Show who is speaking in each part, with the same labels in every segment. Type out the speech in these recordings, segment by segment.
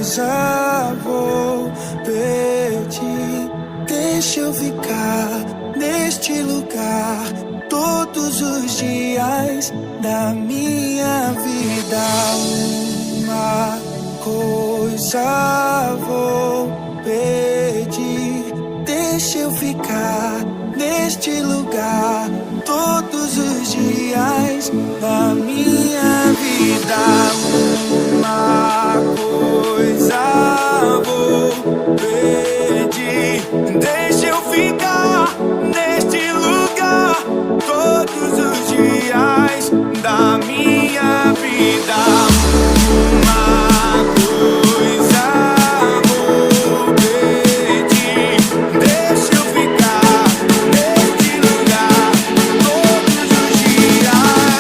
Speaker 1: Já vou pedir, deixa eu ficar neste lugar todos os dias da minha vida. Uma coisa vou pedir, deixa eu ficar neste lugar todos os dias da minha vida. Uma coisa vou pedir, deixa eu ficar neste lugar todos os dias da minha vida. Uma coisa vou pedir, deixa eu ficar neste lugar todos os dias.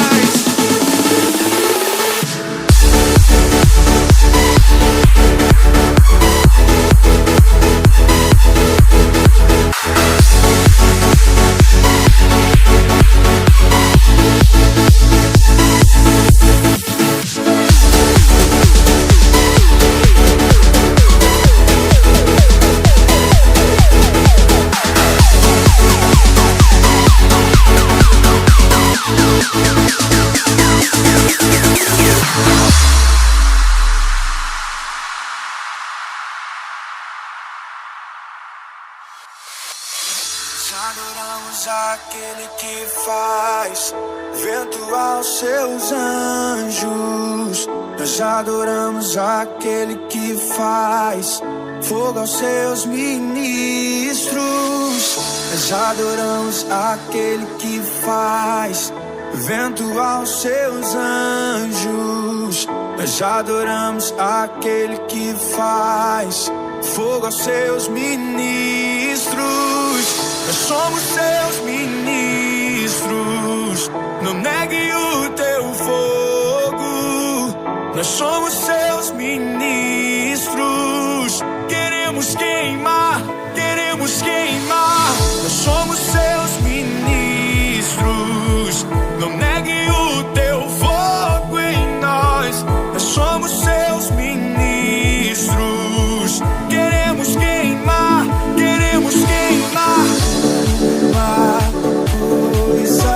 Speaker 1: Adoramos aquele que faz vento aos seus anjos. Nós adoramos aquele que faz fogo aos seus ministros. Nós adoramos aquele que faz vento aos seus anjos. Nós adoramos aquele que faz fogo aos seus ministros. Nós somos seus ministros, não negue o teu fogo. Nós somos seus ministros, queremos queimar, queremos queimar. Nós somos seus ministros, não negue o teu fogo em nós. Nós somos seus ministros, queremos queimar, queremos queimar. Uma coisa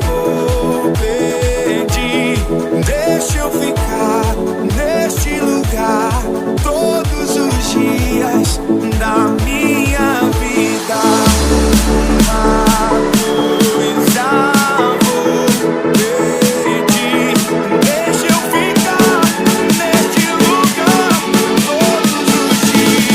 Speaker 1: vou pedir, deixa eu ficar neste lugar todos os dias da minha vida. Uma coisa vou pedir, deixa eu ficar neste lugar todos os dias.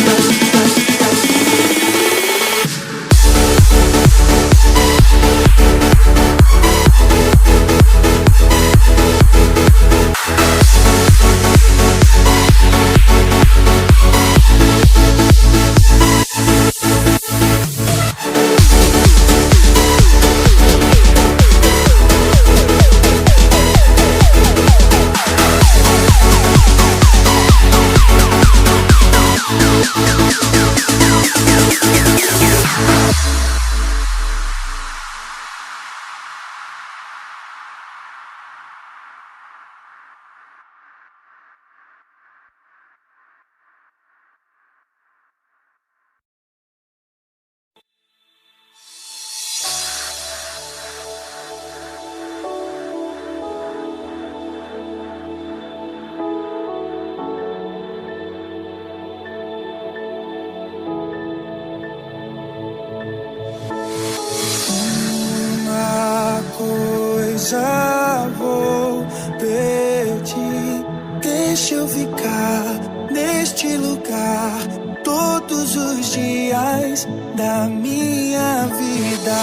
Speaker 1: Já vou pedir, deixa eu ficar neste lugar todos os dias da minha vida.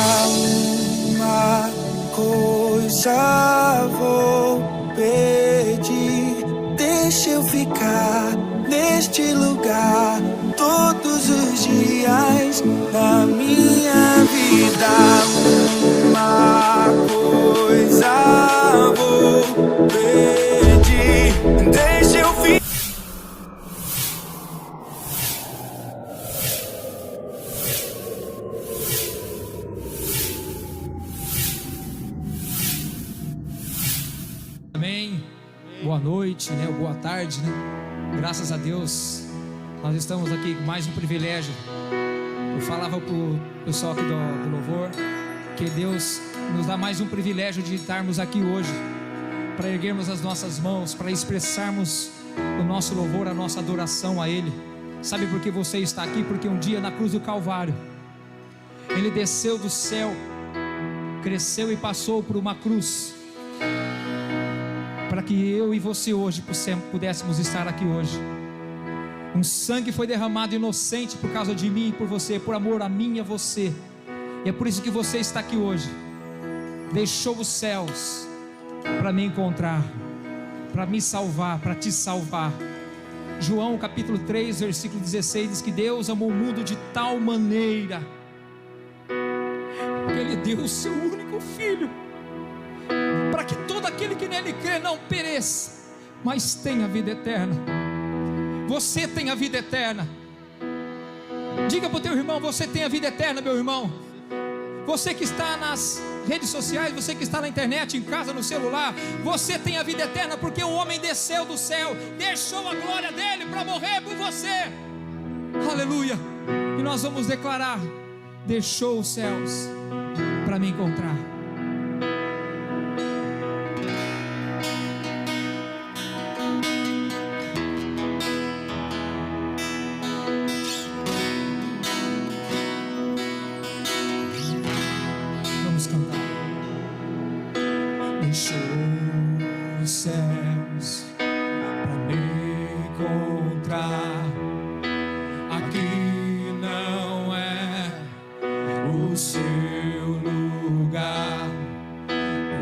Speaker 1: Uma coisa vou pedir, deixa eu ficar neste lugar da minha vida. Uma coisa vou pedir, deixa eu vir.
Speaker 2: Amém. Boa noite, né? Boa tarde, né? Graças a Deus, nós estamos aqui com mais um privilégio. Eu falava para o pessoal aqui do louvor que Deus nos dá mais um privilégio de estarmos aqui hoje, para erguermos as nossas mãos, para expressarmos o nosso louvor, a nossa adoração a Ele. Sabe por que você está aqui? Porque um dia na cruz do Calvário Ele desceu do céu, cresceu e passou por uma cruz, para que eu e você hoje pudéssemos estar aqui hoje. Um sangue foi derramado inocente por causa de mim e por você, por amor a mim e a você. E é por isso que você está aqui hoje. Deixou os céus para me encontrar, para me salvar, para te salvar. João capítulo 3 versículo 16 diz que Deus amou o mundo de tal maneira que Ele deu o seu único Filho, para que todo aquele que nele crê não pereça, mas tenha vida eterna. Você tem a vida eterna. Diga para o teu irmão: você tem a vida eterna, meu irmão. Você que está nas redes sociais, você que está na internet, em casa, no celular, você tem a vida eterna, porque o homem desceu do céu, deixou a glória dele para morrer por você. Aleluia. E nós vamos declarar: deixou os céus para me encontrar. Vamos cantar. Deixou os céus para me encontrar. Aqui não é o seu lugar.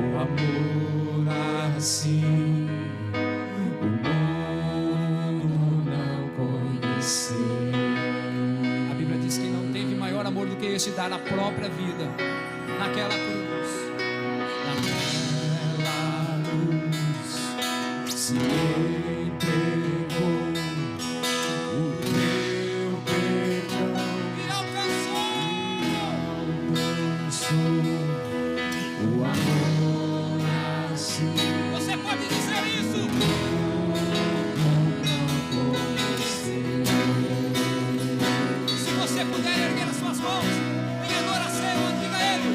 Speaker 2: O amor assim o mundo não conheceu. A Bíblia diz que não teve maior amor do que esse, dar a própria vida naquela cruz. Naquela cruz se entregou o teu perdão e alcançou o amor assim. Você pode dizer isso? Se você puder erguer as suas mãos em adoração, diga a Ele: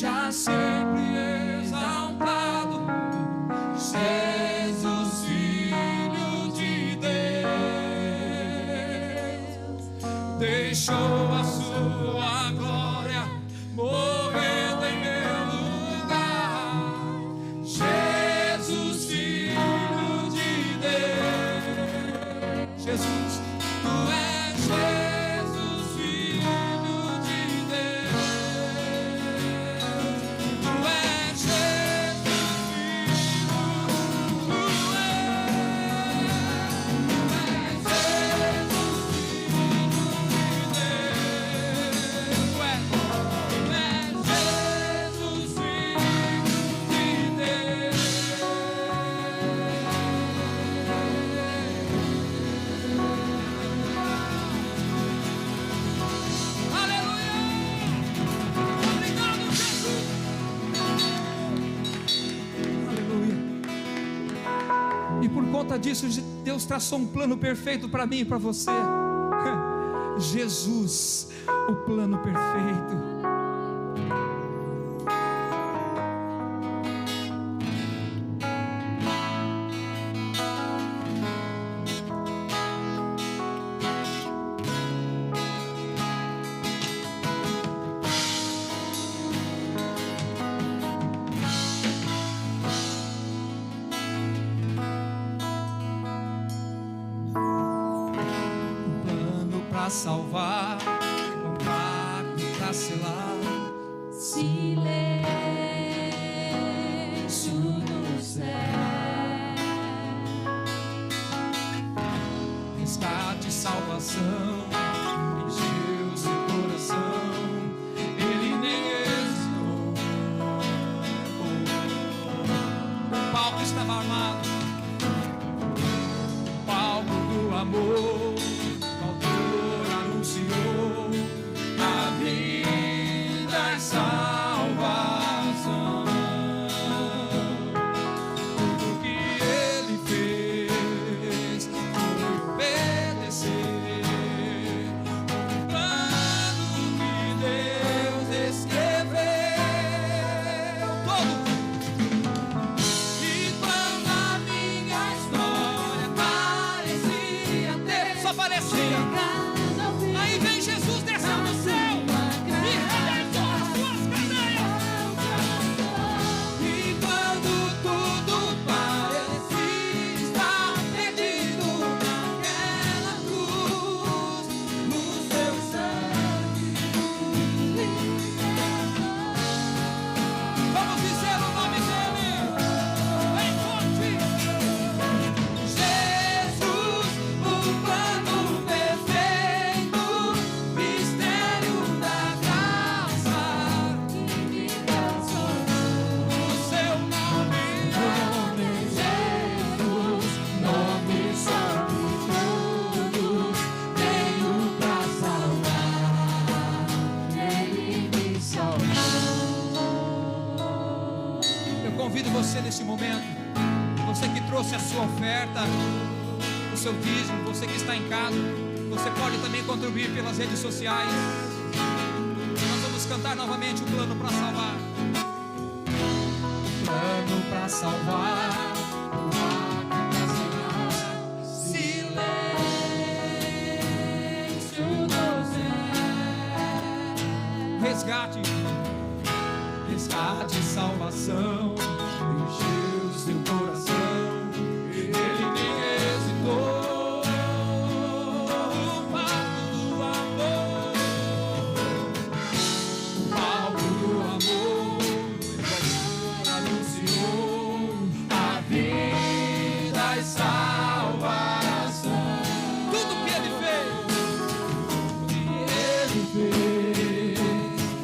Speaker 2: seja sempre exaltado, Jesus, Filho de Deus, deixou a sua glória morrendo em meu lugar. Jesus, Filho de Deus, Jesus, tu és Jesus, Filho de Deus, tu és Jesus, Filho, tu és Jesus, Filho de Deus, tu és Jesus, Filho de Deus. Aleluia! Obrigado, Jesus! Aleluia! E por conta disso, Deus traçou um plano perfeito para mim e para você. Jesus, o plano perfeito. Para salvar, um pacto para selar,
Speaker 3: silêncio no céu,
Speaker 2: resgate e salvação, encheu seu coração, ele nem hesitou. O palco estava armado, o palco do amor. Anunciou a vida e salvação. Tudo que ele fez foi obedecer o plano que Deus escreveu todo. E quando a minha história parecia ter, só parecia, aí vem Jesus descendo do céu e rebentou as suas cadeias. E quando tudo parecia estar perdido naquela cruz, no seu sangue, vamos dizer o nome dele bem forte: Jesus, o plano perfeito, mistério da graça que me transformou. O seu nome é Jesus, nome sobre todos, veio pra salvar, ele me salvou. Eu convido você nesse momento, você que trouxe a sua oferta, o seu dízimo, você que está em casa, você pode também contribuir pelas redes sociais. Nós vamos cantar novamente o plano para salvar. Plano para salvar, o pacto pra selar, silêncio no céu, resgate, resgate e salvação, encheu seu coração, ele nem hesitou.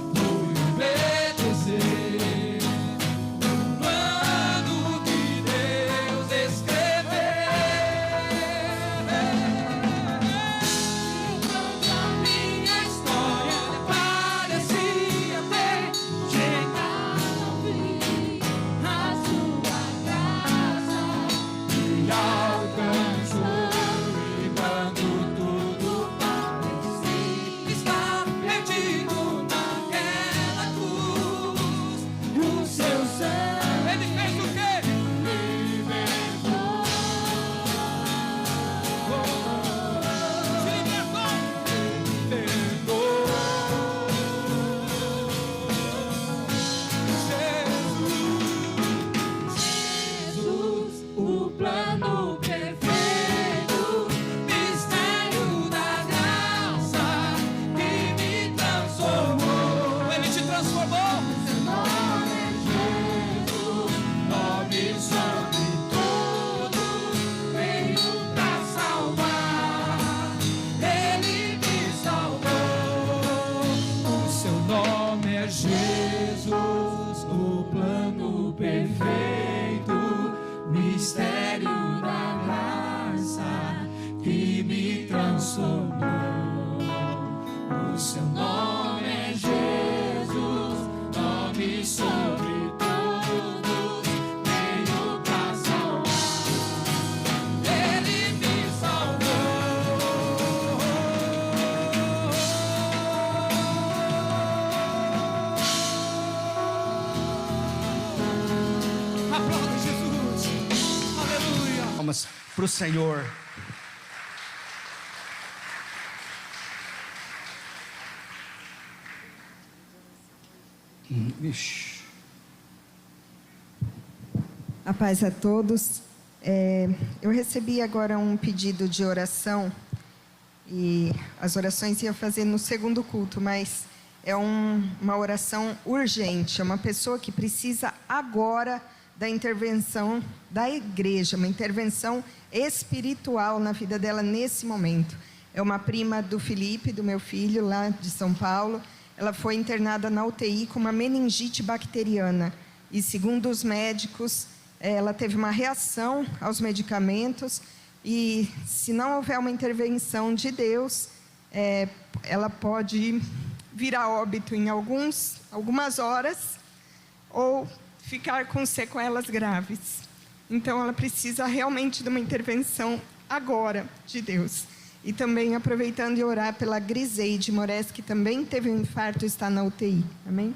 Speaker 2: Foi obedecer o plano que Deus
Speaker 1: perfeito mistério da graça que me transformou. O seu nome é Jesus, nome sobre todos, veio pra salvar. Ele me salvou.
Speaker 2: Aplauda Jesus. Aleluia.
Speaker 4: Vamos para o Senhor. Ixi.
Speaker 5: A paz a todos. Eu recebi agora um pedido de oração e as orações ia fazer no segundo culto, mas é uma oração urgente. É uma pessoa que precisa agora da intervenção da igreja, uma intervenção espiritual na vida dela nesse momento. É uma prima do Felipe, do meu filho, lá de São Paulo. Ela foi internada na UTI com uma meningite bacteriana. E segundo os médicos, ela teve uma reação aos medicamentos. E se não houver uma intervenção de Deus, ela pode vir a óbito em algumas horas ou ficar com sequelas graves. Então ela precisa realmente de uma intervenção agora de Deus. E também aproveitando e orar pela Griseide Moraes, que também teve um infarto e está na UTI. Amém?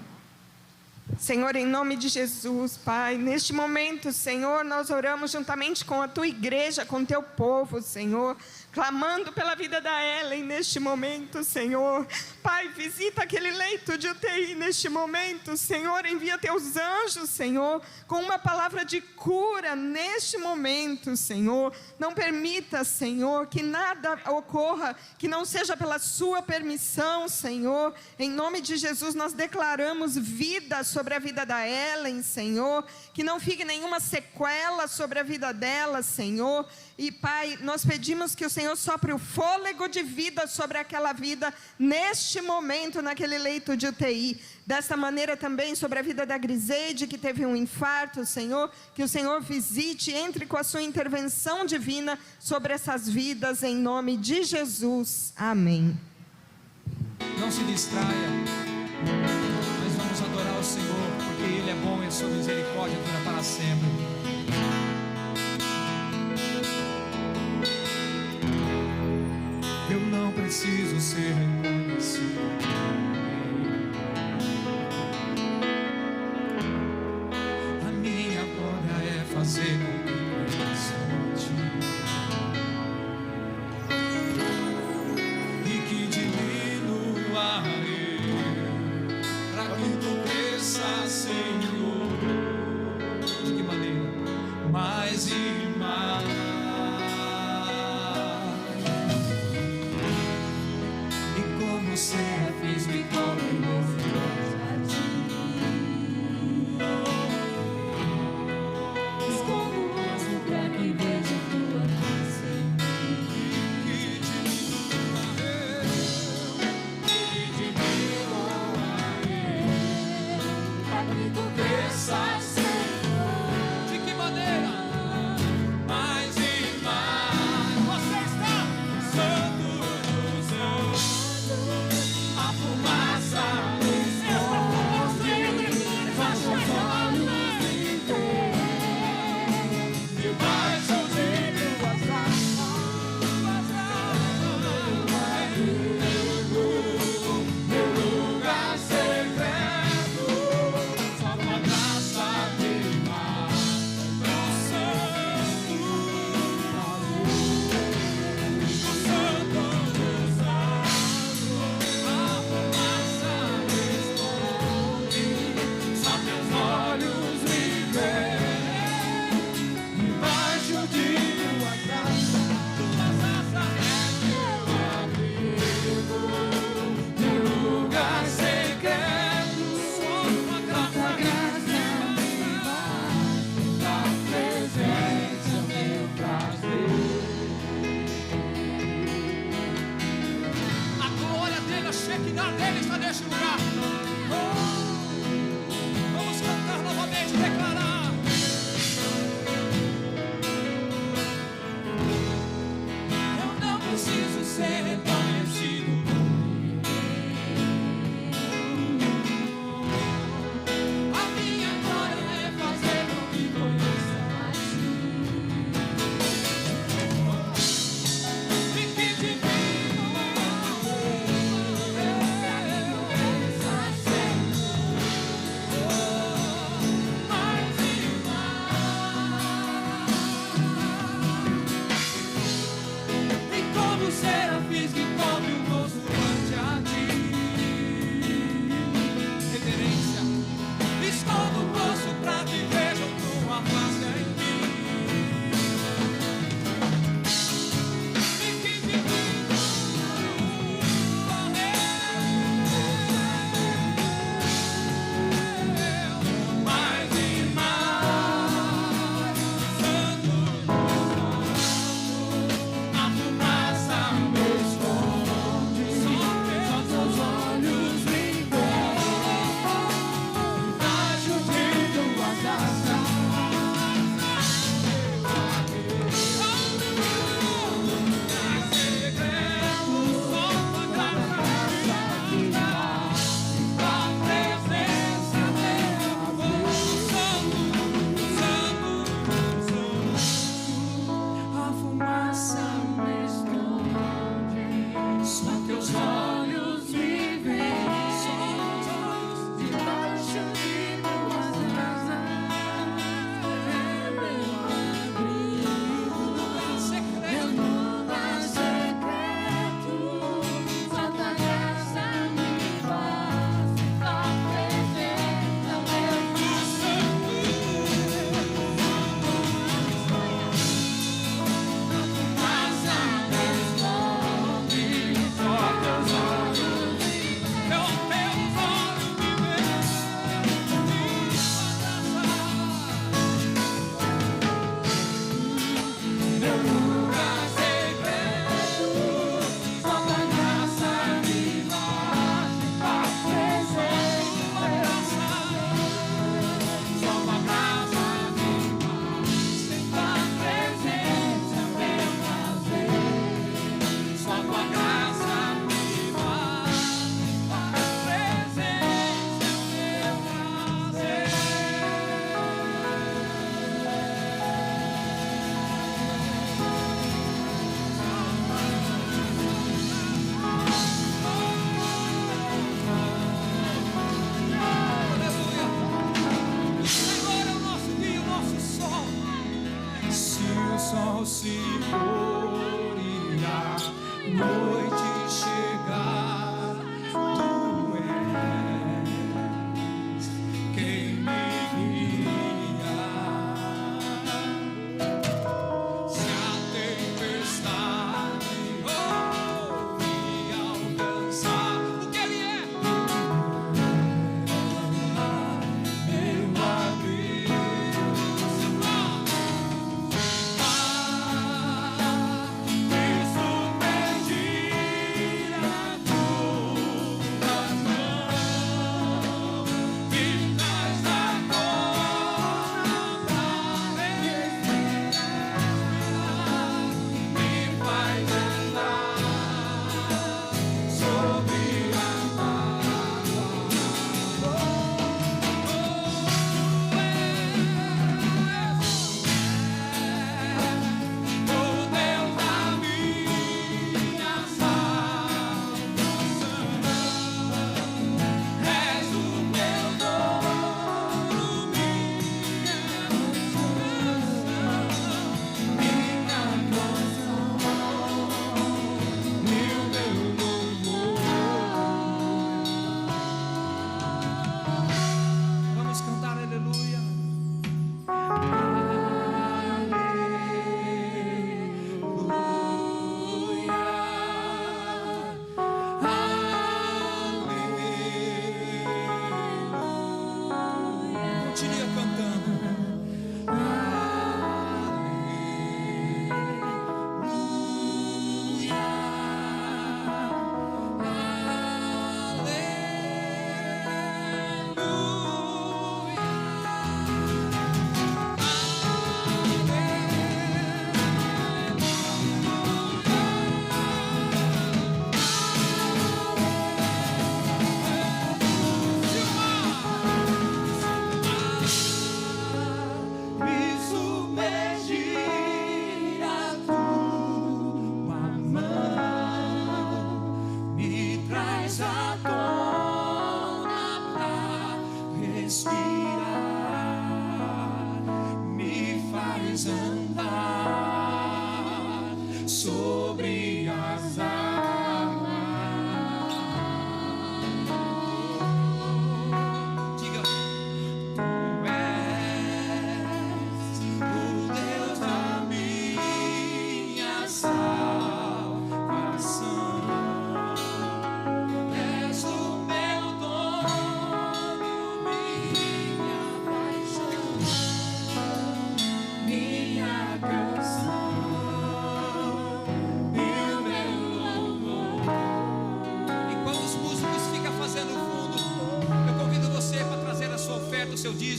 Speaker 5: Senhor, em nome de Jesus, Pai, neste momento, Senhor, nós oramos juntamente com a Tua igreja, com o Teu povo, Senhor, clamando pela vida da Ellen neste momento, Senhor. Pai, visita aquele leito de UTI neste momento, Senhor, envia Teus anjos, Senhor, com uma palavra de cura neste momento, Senhor. Não permita, Senhor, que nada ocorra que não seja pela Sua permissão, Senhor. Em nome de Jesus, nós declaramos vida sobre a vida da Ellen, Senhor, que não fique nenhuma sequela sobre a vida dela, Senhor. E Pai, nós pedimos que o Senhor sopre o fôlego de vida sobre aquela vida neste momento, naquele leito de UTI. Desta maneira também sobre a vida da Griseide, que teve um infarto, Senhor, que o Senhor visite, entre com a sua intervenção divina sobre essas vidas, em nome de Jesus. Amém.
Speaker 2: Não se distraia, mas vamos adorar o Senhor, porque Ele é bom e a sua misericórdia dura para sempre.
Speaker 1: Eu não preciso ser reconhecido. A minha glória é fazer com que conheça e que diminua eu, para que tu cresça, Senhor.
Speaker 2: De que maneira?
Speaker 1: Mais e mais. Serafins me cobrem a ti. Escondo o rosto pra que veja tua face em mim. Que diminua eu, pra que tu cresças, Senhor.
Speaker 2: De que maneira?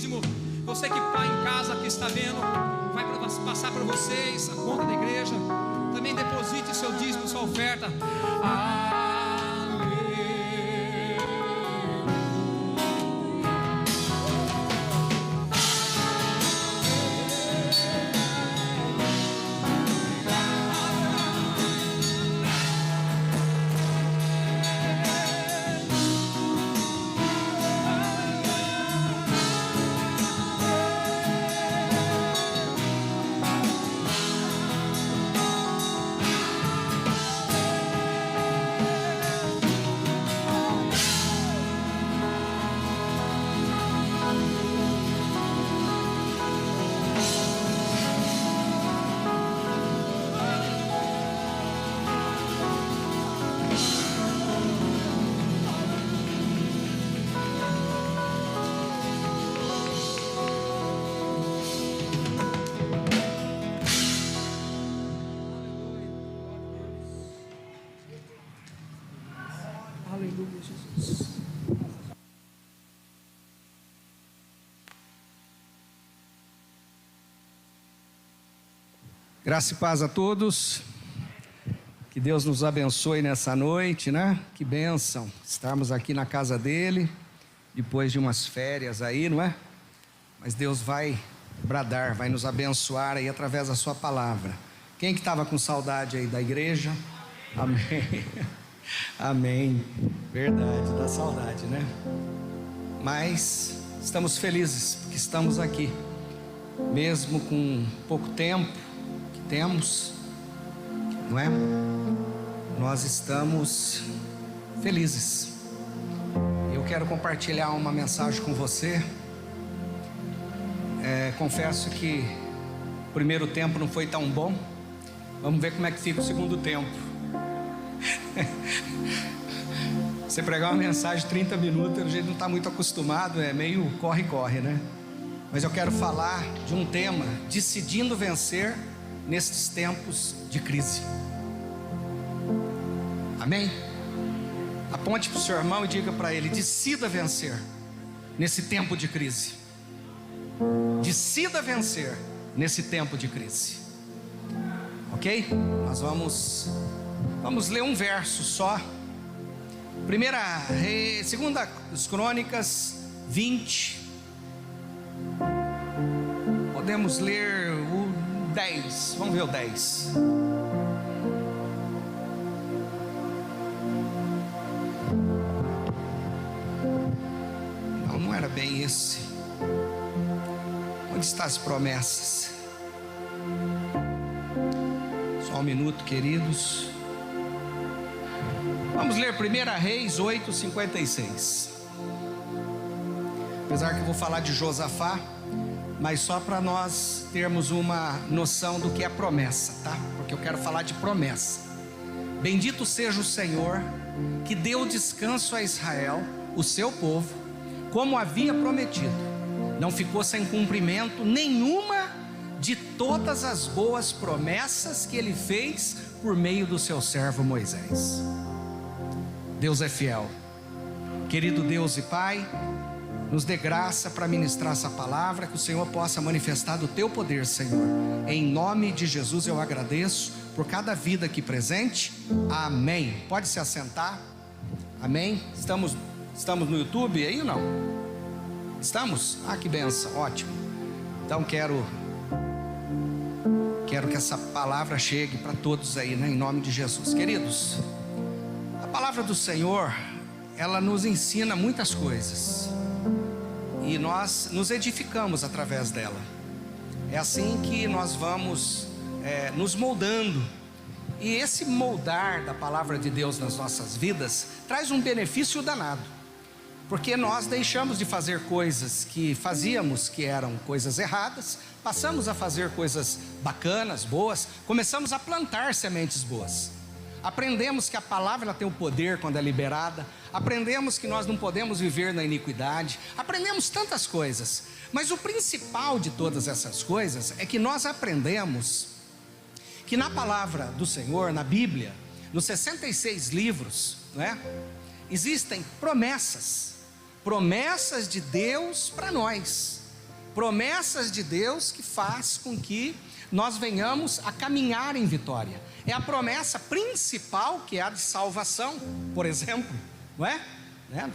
Speaker 2: dízimo. Você que está em casa, que está vendo, vai passar para vocês a conta da igreja. Também deposite seu dízimo, sua oferta.
Speaker 4: Aleluia, Jesus. Graça e paz a todos. Que Deus nos abençoe nessa noite, né? Que bênção estarmos aqui na casa dele, depois de umas férias aí, não é? Mas Deus vai bradar, vai nos abençoar aí através da sua palavra. Quem que estava com saudade aí da igreja? Amém. Amém. Verdade, dá saudade, né? Mas estamos felizes porque estamos aqui, mesmo com pouco tempo que temos, não é? Nós estamos felizes. Eu quero compartilhar uma mensagem com você. Confesso que o primeiro tempo não foi tão bom. Vamos ver como é que fica o segundo tempo. Você pregar uma mensagem de 30 minutos, a gente não está muito acostumado, é meio corre-corre, né? Mas eu quero falar de um tema: decidindo vencer nestes tempos de crise. Amém? Aponte para o seu irmão e diga para ele: decida vencer nesse tempo de crise. Decida vencer nesse tempo de crise. Ok? Nós vamos ler um verso só. Segunda Crônicas 20. Podemos ler o 10. Vamos ver o 10. Não era bem esse. Onde estão as promessas? Só um minuto, queridos. Vamos ler 1 Reis 8:56. Apesar que eu vou falar de Josafá, mas só para nós termos uma noção do que é promessa, tá? Porque eu quero falar de promessa. Bendito seja o Senhor, que deu descanso a Israel, o seu povo, como havia prometido. Não ficou sem cumprimento nenhuma de todas as boas promessas que ele fez por meio do seu servo Moisés. Deus é fiel. Querido Deus e Pai, nos dê graça para ministrar essa palavra, que o Senhor possa manifestar do teu poder, Senhor. Em nome de Jesus eu agradeço por cada vida aqui presente. Amém. Pode se assentar. Amém. Estamos no YouTube aí ou não? Estamos? Ah, que benção, ótimo. Então quero que essa palavra chegue para todos aí, né? Em nome de Jesus. Queridos, a palavra do Senhor, ela nos ensina muitas coisas, e nós nos edificamos através dela. É assim que nós vamos nos moldando. E esse moldar da palavra de Deus nas nossas vidas traz um benefício danado, porque nós deixamos de fazer coisas que fazíamos que eram coisas erradas, passamos a fazer coisas bacanas, boas, começamos a plantar sementes boas. Aprendemos que a palavra ela tem o poder quando é liberada, aprendemos que nós não podemos viver na iniquidade, aprendemos tantas coisas, mas o principal de todas essas coisas é que nós aprendemos que na palavra do Senhor, na Bíblia, nos 66 livros, não é? Existem promessas de Deus para nós. promessas de Deus que faz com que nós venhamos a caminhar em vitória. É a promessa principal, que é a de salvação, por exemplo, não é?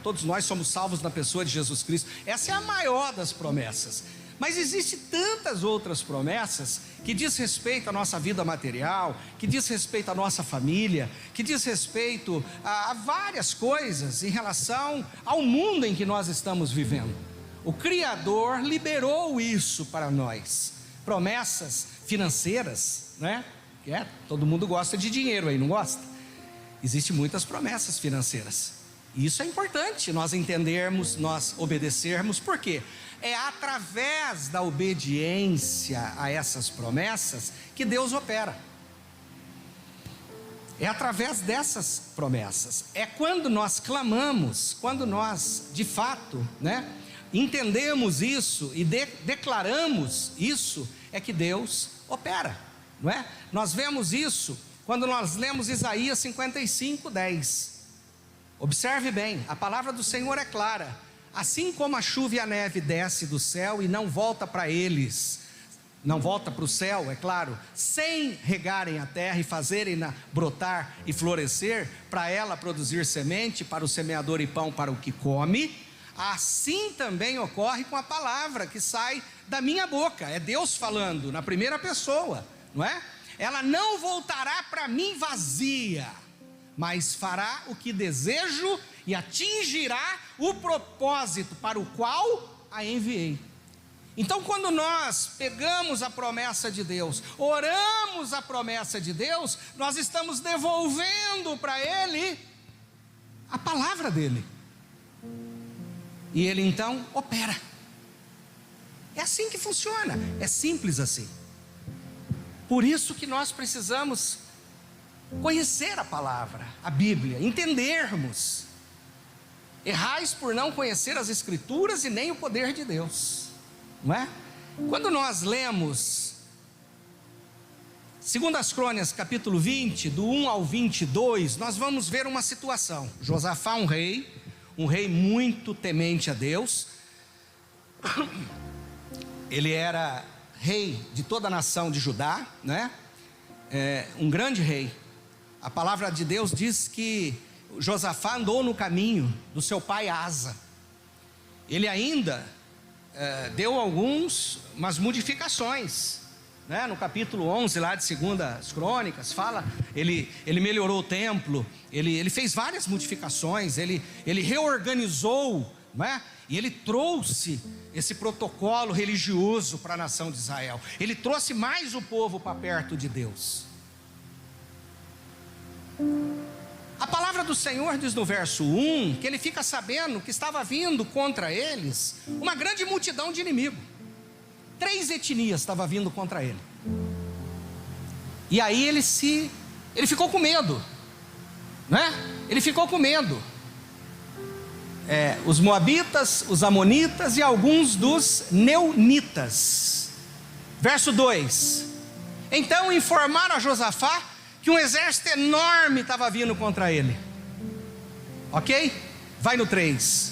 Speaker 4: Todos nós somos salvos na pessoa de Jesus Cristo. Essa é a maior das promessas. Mas existem tantas outras promessas que diz respeito à nossa vida material, que diz respeito à nossa família, que diz respeito a várias coisas em relação ao mundo em que nós estamos vivendo. O Criador liberou isso para nós. Promessas financeiras, né? Todo mundo gosta de dinheiro aí, não gosta? Existem muitas promessas financeiras. E isso é importante nós entendermos, nós obedecermos. Por quê? É através da obediência a essas promessas que Deus opera. É através dessas promessas. É quando nós clamamos, quando nós de fato, entendemos isso e declaramos isso, é que Deus opera, não é? Nós vemos isso quando nós lemos Isaías 55:10. Observe bem, a palavra do Senhor é clara. Assim como a chuva e a neve desce do céu e não volta para eles, não volta para o céu, é claro, sem regarem a terra e fazerem-na brotar e florescer, para ela produzir semente para o semeador e pão para o que come, assim também ocorre com a palavra que sai da minha boca. É Deus falando na primeira pessoa, não é? Ela não voltará para mim vazia, mas fará o que desejo e atingirá o propósito para o qual a enviei. Então, quando nós pegamos a promessa de Deus, oramos a promessa de Deus, nós estamos devolvendo para Ele a palavra dEle. E Ele então opera. É assim que funciona, é simples assim. Por isso que nós precisamos conhecer a palavra, a Bíblia, entendermos. Errais por não conhecer as Escrituras e nem o poder de Deus, não é? Quando nós lemos 2 Crônicas capítulo 20, do 1 ao 22, nós vamos ver uma situação. Josafá, um rei muito temente a Deus. Ele era rei de toda a nação de Judá, né? Um grande rei. A palavra de Deus diz que Josafá andou no caminho do seu pai Asa. Ele ainda deu umas modificações, né? No capítulo 11 lá de 2 Crônicas fala, ele melhorou o templo, ele fez várias modificações, ele reorganizou, né? E ele trouxe esse protocolo religioso para a nação de Israel. Ele trouxe mais o povo para perto de Deus. A palavra do Senhor diz no verso 1, que ele fica sabendo que estava vindo contra eles uma grande multidão de inimigos. 3 etnias estavam vindo contra ele. E aí ele ficou com medo, né? Ele ficou com medo. Os moabitas, os amonitas e alguns dos neunitas. Verso 2: Então informaram a Josafá que um exército enorme estava vindo contra ele. Ok? Vai no 3.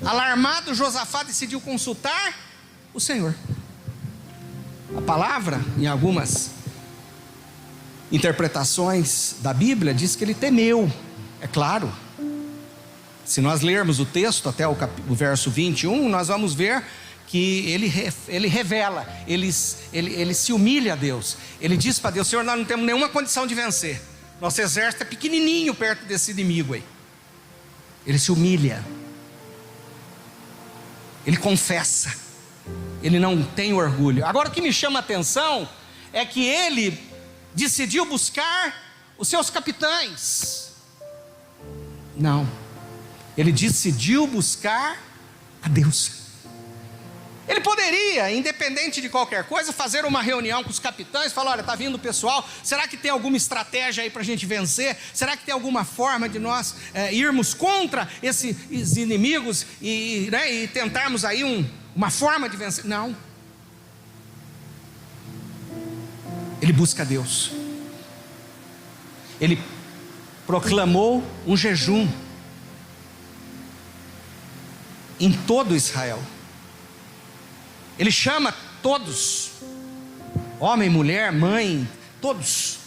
Speaker 4: Alarmado, Josafá decidiu consultar o Senhor. A palavra, em algumas interpretações da Bíblia, diz que ele temeu. É claro, se nós lermos o texto até o verso 21, nós vamos ver que ele revela, ele se humilha a Deus. Ele diz para Deus: Senhor, nós não temos nenhuma condição de vencer, nosso exército é pequenininho perto desse inimigo aí. Ele se humilha, ele confessa, ele não tem orgulho. Agora o que me chama a atenção é que ele decidiu buscar os seus capitães. Não, ele decidiu buscar a Deus. Ele poderia, independente de qualquer coisa, fazer uma reunião com os capitães, falar: olha, está vindo o pessoal, será que tem alguma estratégia aí para a gente vencer? Será que tem alguma forma de nós irmos contra esses inimigos e tentarmos aí uma forma de vencer? Não. Ele busca Deus. Ele proclamou um jejum em todo Israel. Ele chama todos, homem, mulher, mãe, todos,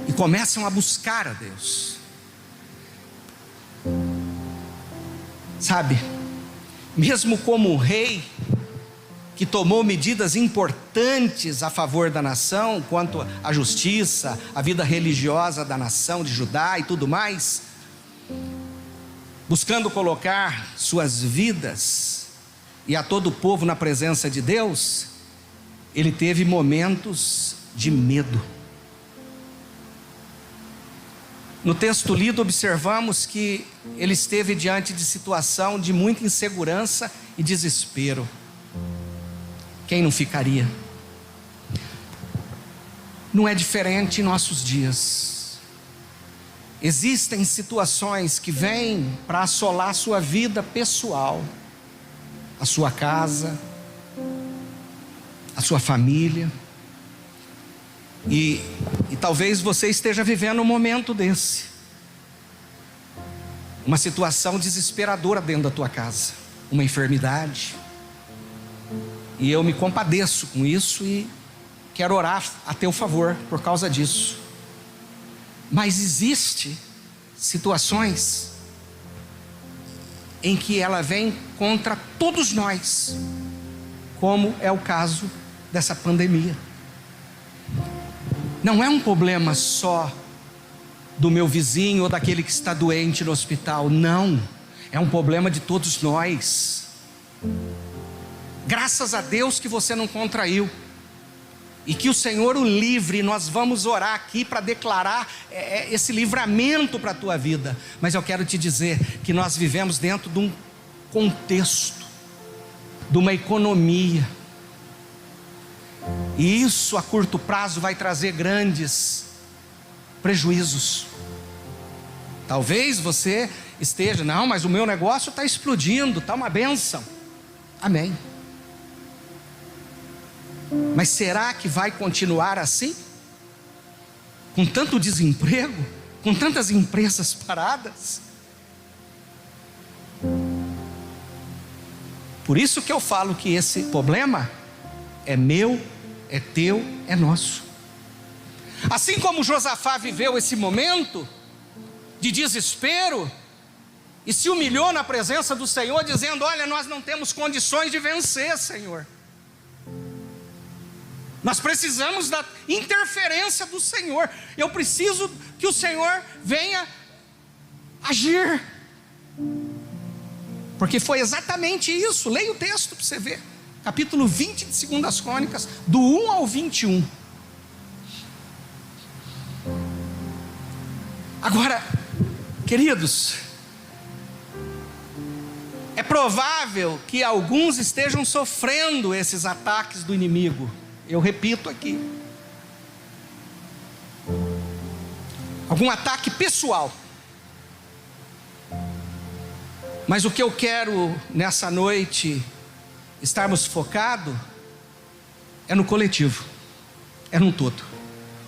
Speaker 4: e começam a buscar a Deus. Sabe, mesmo como o rei que tomou medidas importantes a favor da nação, quanto à justiça, a vida religiosa da nação de Judá e tudo mais, buscando colocar suas vidas e a todo o povo na presença de Deus, ele teve momentos de medo. No texto lido, observamos que ele esteve diante de situação de muita insegurança e desespero. Quem não ficaria? Não é diferente em nossos dias. Existem situações que vêm para assolar a sua vida pessoal, a sua casa, a sua família. E talvez você esteja vivendo um momento desse. Uma situação desesperadora dentro da tua casa. Uma enfermidade. E eu me compadeço com isso e quero orar a teu favor por causa disso. Mas existe situações em que ela vem contra todos nós, como é o caso dessa pandemia. Não é um problema só do meu vizinho ou daquele que está doente no hospital, não, é um problema de todos nós. Graças a Deus que você não contraiu, e que o Senhor o livre. Nós vamos orar aqui para declarar esse livramento para a tua vida. Mas eu quero te dizer que nós vivemos dentro de um contexto, de uma economia, e isso a curto prazo vai trazer grandes prejuízos. Talvez você esteja, não, mas o meu negócio está explodindo, está uma bênção. Amém. Mas será que vai continuar assim? Com tanto desemprego, com tantas empresas paradas? Por isso que eu falo que esse problema é meu, é teu, é nosso. Assim como Josafá viveu esse momento de desespero e se humilhou na presença do Senhor, dizendo: olha, nós não temos condições de vencer, Senhor. Nós precisamos da interferência do Senhor. Eu preciso que o Senhor venha agir. Porque foi exatamente isso. Leia o texto para você ver. Capítulo 20 de 2 Crônicas, do 1 ao 21. Agora, queridos, é provável que alguns estejam sofrendo esses ataques do inimigo. Eu repito aqui. Algum ataque pessoal. Mas o que eu quero nessa noite estarmos focados é no coletivo, é no todo.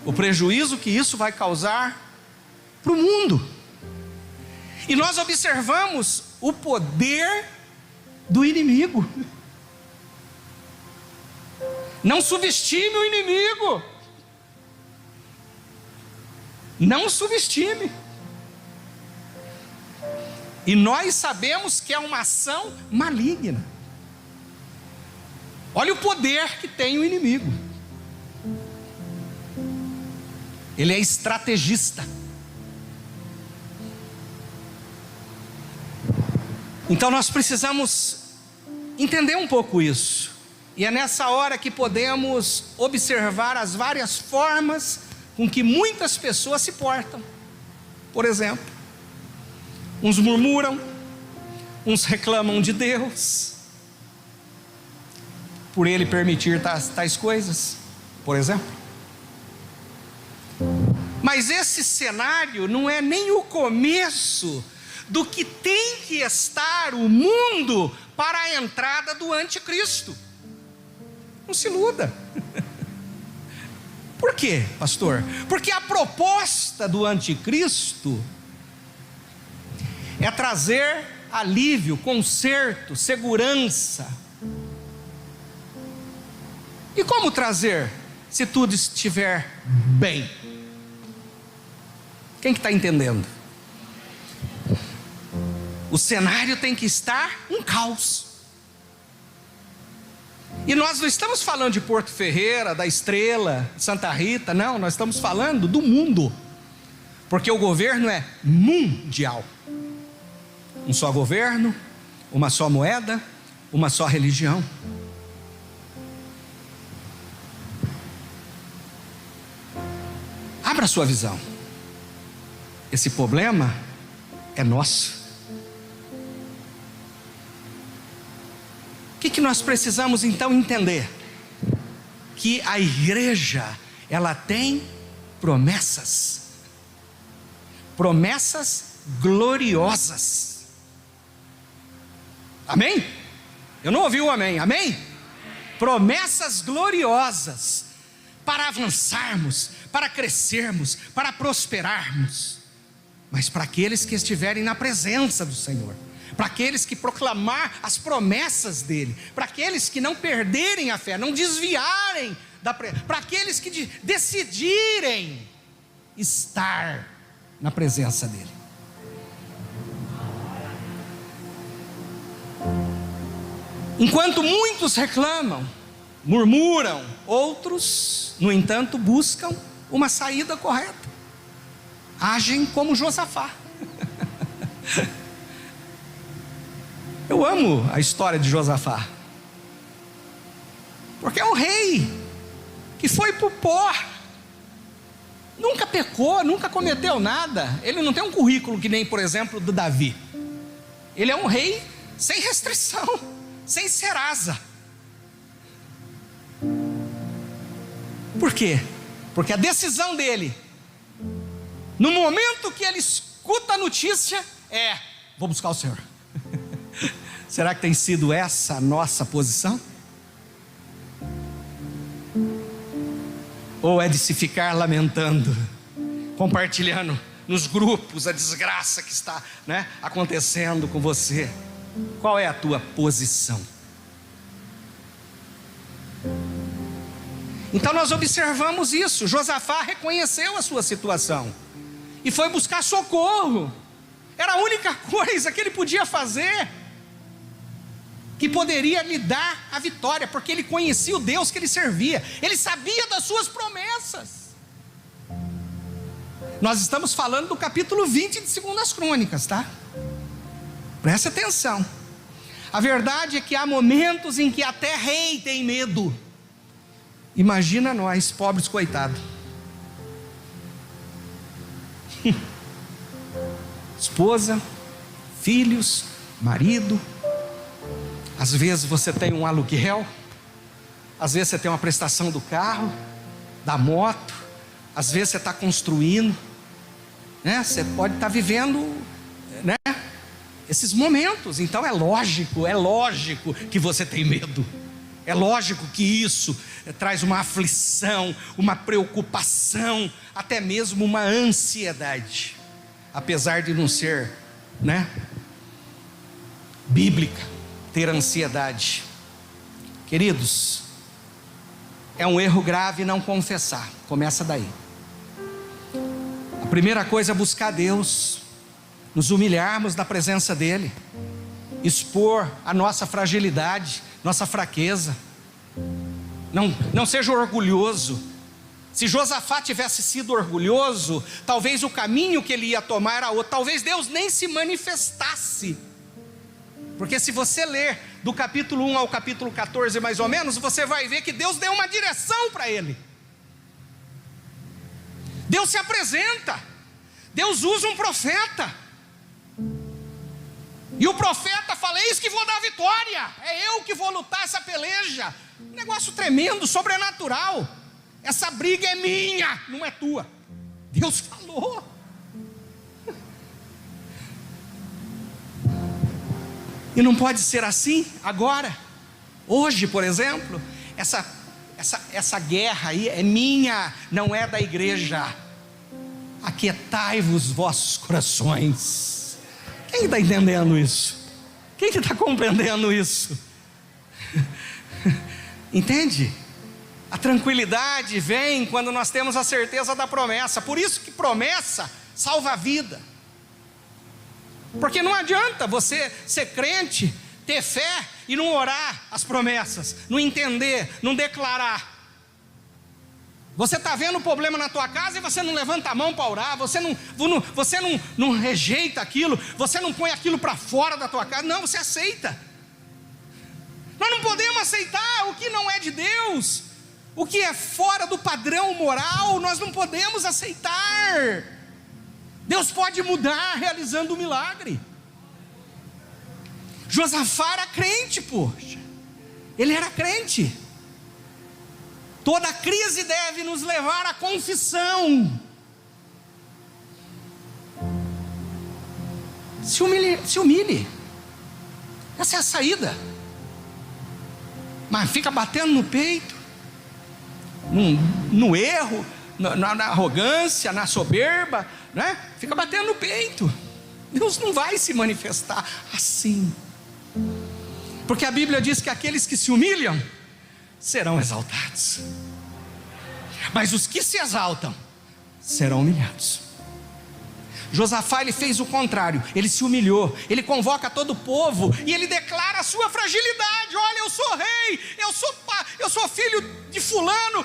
Speaker 4: O prejuízo que isso vai causar para o mundo. E nós observamos o poder do inimigo. Não subestime o inimigo. Não subestime. E nós sabemos que é uma ação maligna. Olha o poder que tem o inimigo. Ele é estrategista. Então nós precisamos entender um pouco isso. E é nessa hora que podemos observar as várias formas com que muitas pessoas se portam. Por exemplo, uns murmuram, uns reclamam de Deus, por Ele permitir tais coisas, por exemplo. Mas esse cenário não é nem o começo do que tem que estar o mundo para a entrada do anticristo. Não se iluda. Por quê, pastor? Porque a proposta do anticristo é trazer alívio, conserto, segurança. E como trazer se tudo estiver bem? Quem que está entendendo? O cenário tem que estar um caos. E nós não estamos falando de Porto Ferreira, da Estrela, de Santa Rita, não, nós estamos falando do mundo. Porque o governo é mundial. Um só governo, uma só moeda, uma só religião. Abra sua visão. Esse problema é nosso. O que nós precisamos então entender? Que a igreja, ela tem promessas. Promessas gloriosas. Amém? Eu não ouvi o amém. Amém? Promessas gloriosas para avançarmos, para crescermos, para prosperarmos. Mas para aqueles que estiverem na presença do Senhor, para aqueles que proclamar as promessas dele, para aqueles que não perderem a fé, não desviarem para aqueles que decidirem estar na presença dele. Enquanto muitos reclamam, murmuram, outros, no entanto, buscam uma saída correta. Agem como Josafá. Eu amo a história de Josafá, porque é um rei que foi para o pó, nunca pecou, nunca cometeu nada. Ele não tem um currículo que nem, por exemplo, do Davi. Ele é um rei sem restrição, sem serasa. Por quê? Porque a decisão dele, no momento que ele escuta a notícia, é: vou buscar o Senhor. Será que tem sido essa a nossa posição? Ou é de se ficar lamentando, compartilhando nos grupos a desgraça que está, acontecendo com você? Qual é a tua posição? Então nós observamos isso. Josafá reconheceu a sua situação e foi buscar socorro. Era a única coisa que ele podia fazer, que poderia lhe dar a vitória, porque ele conhecia o Deus que ele servia, ele sabia das suas promessas. Nós estamos falando do capítulo 20 de 2 Crônicas, tá? Preste atenção. A verdade é que há momentos em que até rei tem medo. Imagina nós, pobres coitados. Esposa, filhos, marido. Às vezes você tem um aluguel, às vezes você tem uma prestação do carro, da moto, às vezes você está construindo, você pode estar vivendo, esses momentos. Então é lógico que você tem medo. É lógico que isso traz uma aflição, uma preocupação, até mesmo uma ansiedade, apesar de não ser, bíblica ter ansiedade. Queridos, é um erro grave não confessar. Começa daí. A primeira coisa é buscar Deus, nos humilharmos na presença dele, expor a nossa fragilidade, nossa fraqueza. Não seja orgulhoso. Se Josafá tivesse sido orgulhoso, talvez o caminho que ele ia tomar era outro. Talvez Deus nem se manifestasse. Porque se você ler do capítulo 1 ao capítulo 14 mais ou menos, você vai ver que Deus deu uma direção para ele. Deus se apresenta, Deus usa um profeta, e o profeta fala: eis que vou dar vitória, é eu que vou lutar essa peleja. Um negócio tremendo, sobrenatural. Essa briga é minha, não é tua. Deus falou. E não pode ser assim agora. Hoje, por exemplo, essa guerra aí é minha, não é da igreja. Aquietai-vos vossos corações. Quem está entendendo isso? Quem que está compreendendo isso? Entende? A tranquilidade vem quando nós temos a certeza da promessa. Por isso que promessa salva a vida. Porque não adianta você ser crente, ter fé e não orar as promessas, não entender, não declarar. Você está vendo o problema na tua casa e você não levanta a mão para orar, você não rejeita aquilo, você não põe aquilo para fora da tua casa, não, você aceita. Nós não podemos aceitar o que não é de Deus, o que é fora do padrão moral, nós não podemos aceitar. Deus pode mudar realizando um milagre. Josafá era crente, poxa, ele era crente. Toda crise deve nos levar à confissão. Se humilhe. Essa é a saída. Mas fica batendo no peito, no erro, na arrogância, na soberba, né? Fica batendo no peito. Deus não vai se manifestar assim. Porque a Bíblia diz que aqueles que se humilham serão exaltados, mas os que se exaltam serão humilhados. Josafá, ele fez o contrário, ele se humilhou, ele convoca todo o povo e ele declara a sua fragilidade. Olha, eu sou rei, eu sou filho de fulano,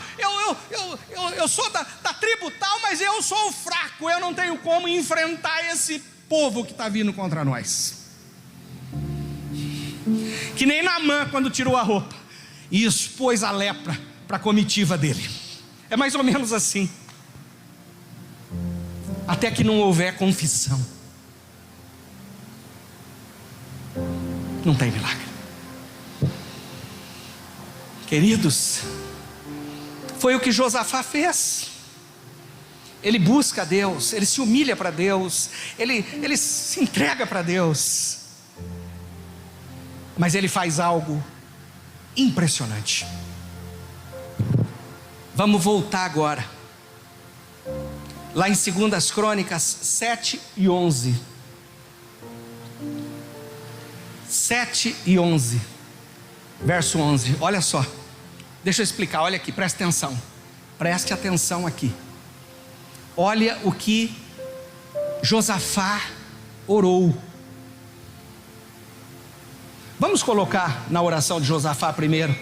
Speaker 4: eu sou da tribo tal, mas eu sou o fraco, eu não tenho como enfrentar esse povo que está vindo contra nós. Que nem Naamã, quando tirou a roupa e expôs a lepra para a comitiva dele. É mais ou menos assim. Até que não houver confissão, não tem milagre. Queridos, foi o que Josafá fez. Ele busca a Deus, ele se humilha para Deus, ele se entrega para Deus. Mas ele faz algo impressionante. Vamos voltar agora lá em 2 Crônicas 7 e 11. 7 e 11, verso 11, olha só. Deixa eu explicar, olha aqui, preste atenção aqui. Olha o que Josafá orou. Vamos colocar na oração de Josafá primeiro.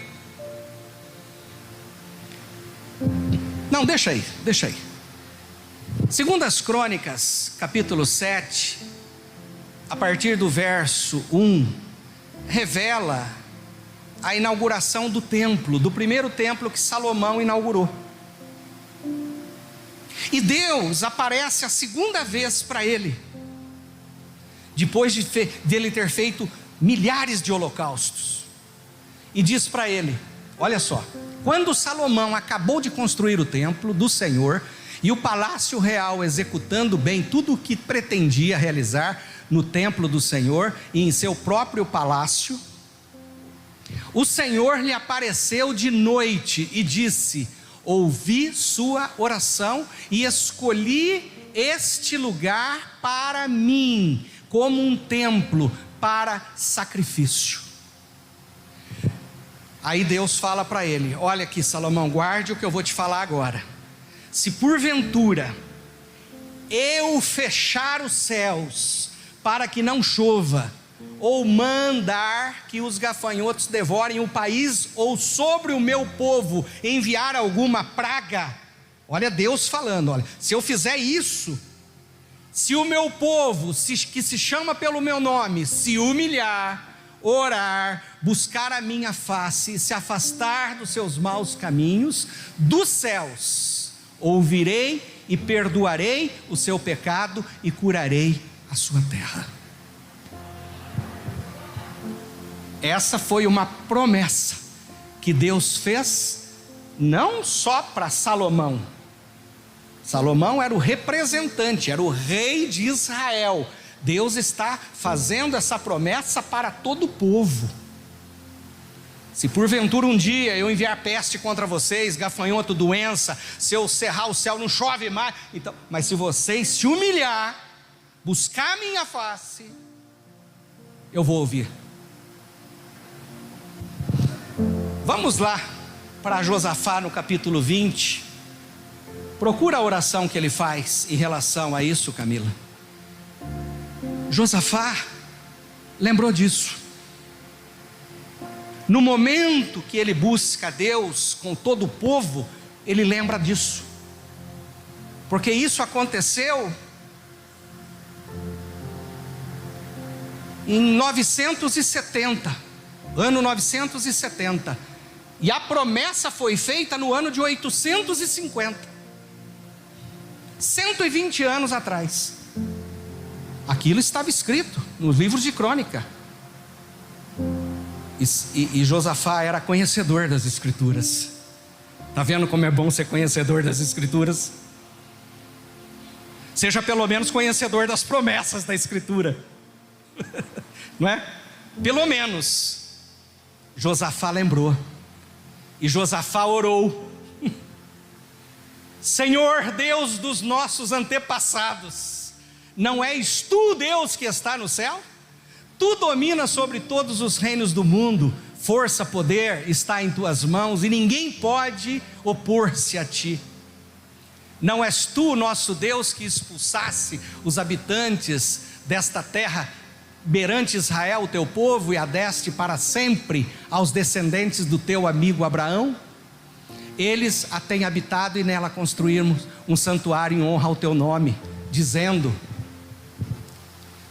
Speaker 4: Não, deixa aí. 2 Crônicas, capítulo 7, a partir do verso 1, revela a inauguração do templo, do primeiro templo que Salomão inaugurou. E Deus aparece a segunda vez para ele, depois de ele ter feito milhares de holocaustos, e diz para ele: olha só, quando Salomão acabou de construir o templo do Senhor e o palácio real, executando bem tudo o que pretendia realizar no templo do Senhor e em seu próprio palácio, o Senhor lhe apareceu de noite e disse: ouvi sua oração e escolhi este lugar para mim como um templo para sacrifício. Aí Deus fala para ele: olha aqui, Salomão, guarde o que eu vou te falar agora. Se porventura eu fechar os céus para que não chova, ou mandar que os gafanhotos devorem o país, ou sobre o meu povo enviar alguma praga, olha Deus falando, olha, se eu fizer isso, se o meu povo, que se chama pelo meu nome, se humilhar, orar, buscar a minha face, se afastar dos seus maus caminhos, dos céus ouvirei e perdoarei o seu pecado e curarei a sua terra. Essa foi uma promessa que Deus fez não só para Salomão. Salomão era o representante, era o rei de Israel. Deus está fazendo essa promessa para todo o povo. Se porventura um dia eu enviar peste contra vocês, gafanhoto, doença, se eu cerrar o céu não chove mais, então, mas se vocês se humilhar, buscar a minha face, eu vou ouvir Vamos lá para Josafá no capítulo 20. Procura a oração que ele faz em relação a isso, Camila. Josafá lembrou disso. No momento que ele busca Deus com todo o povo, ele lembra disso. Porque isso aconteceu em 970, ano 970. E a promessa foi feita no ano de 850. 120 anos atrás. Aquilo estava escrito nos livros de crônica. E Josafá era conhecedor das escrituras. Está vendo como é bom ser conhecedor das escrituras? Seja pelo menos conhecedor das promessas da escritura. Não é? Pelo menos. Josafá lembrou. E Josafá orou. Senhor Deus dos nossos antepassados, não és tu Deus que está no céu? Tu dominas sobre todos os reinos do mundo, força, poder está em tuas mãos e ninguém pode opor-se a ti. Não és tu o nosso Deus que expulsasse os habitantes desta terra perante Israel, o teu povo, e a deste para sempre aos descendentes do teu amigo Abraão? Eles a têm habitado e nela construímos um santuário em honra ao teu nome, dizendo: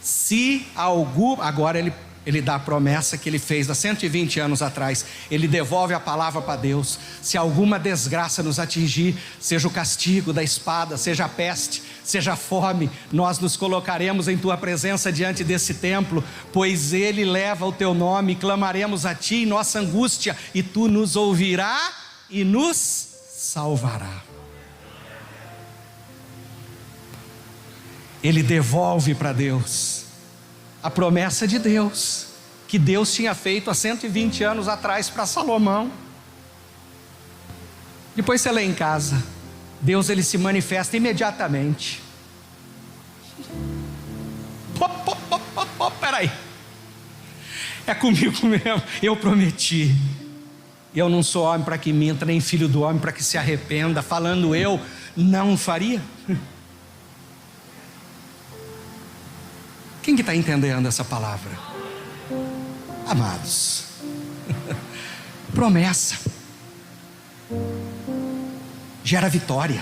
Speaker 4: se algum... Agora ele dá a promessa que ele fez há 120 anos atrás. Ele devolve a palavra para Deus. Se alguma desgraça nos atingir, seja o castigo da espada, seja a peste, seja a fome, nós nos colocaremos em tua presença diante desse templo, pois ele leva o teu nome, e clamaremos a ti em nossa angústia, e tu nos ouvirás e nos salvará. Ele devolve para Deus a promessa de Deus, que Deus tinha feito há 120 anos atrás para Salomão. Depois você lê em casa, Deus ele se manifesta imediatamente. Peraí, é comigo mesmo, eu prometi. Eu não sou homem para que minta, nem filho do homem para que se arrependa. Falando eu, não faria? Quem que está entendendo essa palavra? Amados, promessa gera vitória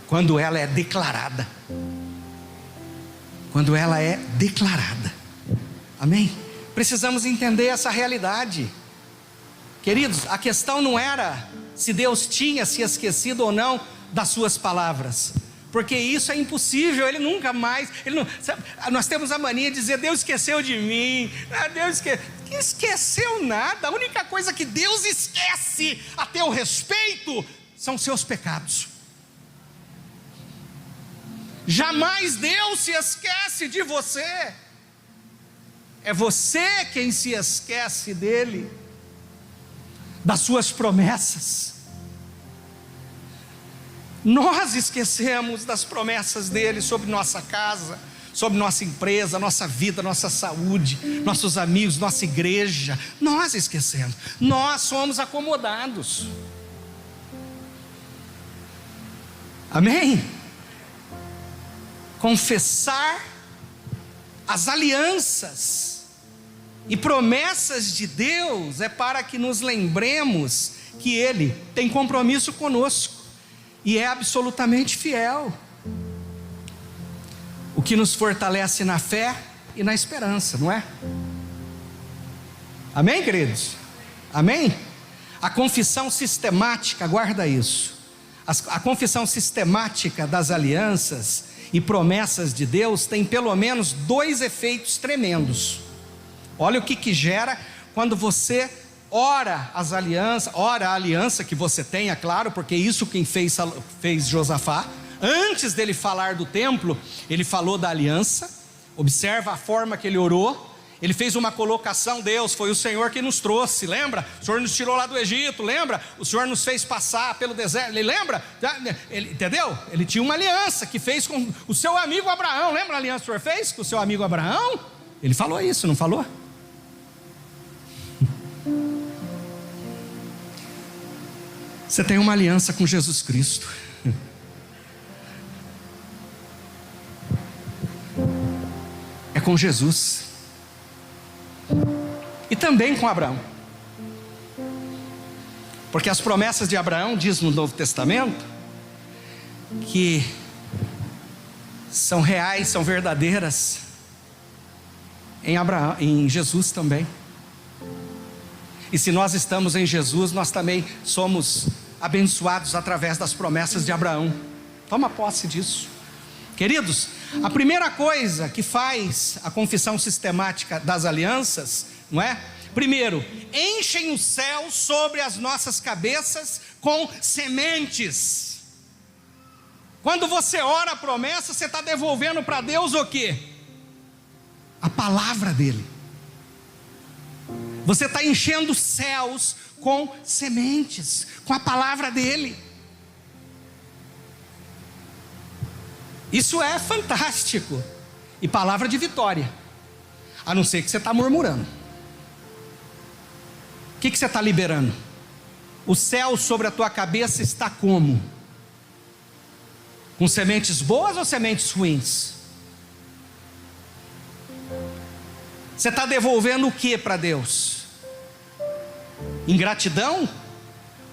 Speaker 4: quando ela é declarada. Quando ela é declarada. Amém? Precisamos entender essa realidade. Queridos, a questão não era se Deus tinha se esquecido ou não das suas palavras, porque isso é impossível. Ele nunca mais, nós temos a mania de dizer: Deus esqueceu de mim. Deus esqueceu nada. A única coisa que Deus esquece a teu respeito são seus pecados. Jamais Deus se esquece de você. É você quem se esquece dele, das suas promessas. Nós esquecemos das promessas dele sobre nossa casa, sobre nossa empresa, nossa vida, nossa saúde, nossos amigos, nossa igreja. Nós esquecemos. Nós somos acomodados. Amém? Confessar as alianças e promessas de Deus é para que nos lembremos que ele tem compromisso conosco e é absolutamente fiel, o que nos fortalece na fé e na esperança, não é? Amém, queridos? Amém? A confissão sistemática, guarda isso, a confissão sistemática das alianças e promessas de Deus tem pelo menos 2 efeitos tremendos. Olha o que gera quando você ora as alianças, ora a aliança que você tem, é claro, porque isso quem fez Josafá. Antes dele falar do templo, ele falou da aliança. Observa a forma que ele orou. Ele fez uma colocação: Deus, foi o Senhor que nos trouxe, lembra? O Senhor nos tirou lá do Egito, lembra? O Senhor nos fez passar pelo deserto, ele lembra? Ele, entendeu? Ele tinha uma aliança que fez com o seu amigo Abraão. Lembra a aliança que o Senhor fez com o seu amigo Abraão? Ele falou isso, não falou? Você tem uma aliança com Jesus Cristo. É com Jesus. E também com Abraão. Porque as promessas de Abraão, diz no Novo Testamento, que são reais, são verdadeiras em Abraão, em Jesus também. E se nós estamos em Jesus, nós também somos abençoados através das promessas de Abraão. Toma posse disso. Queridos, a primeira coisa que faz a confissão sistemática das alianças, não é? Primeiro, enchem o céu sobre as nossas cabeças com sementes. Quando você ora a promessa, você está devolvendo para Deus o quê? A palavra dele. Você está enchendo os céus com sementes, com a palavra dele. Isso é fantástico. E palavra de vitória. A não ser que você está murmurando. O que você está liberando? O céu sobre a tua cabeça está como? Com sementes boas ou sementes ruins? Você está devolvendo o que para Deus? Ingratidão?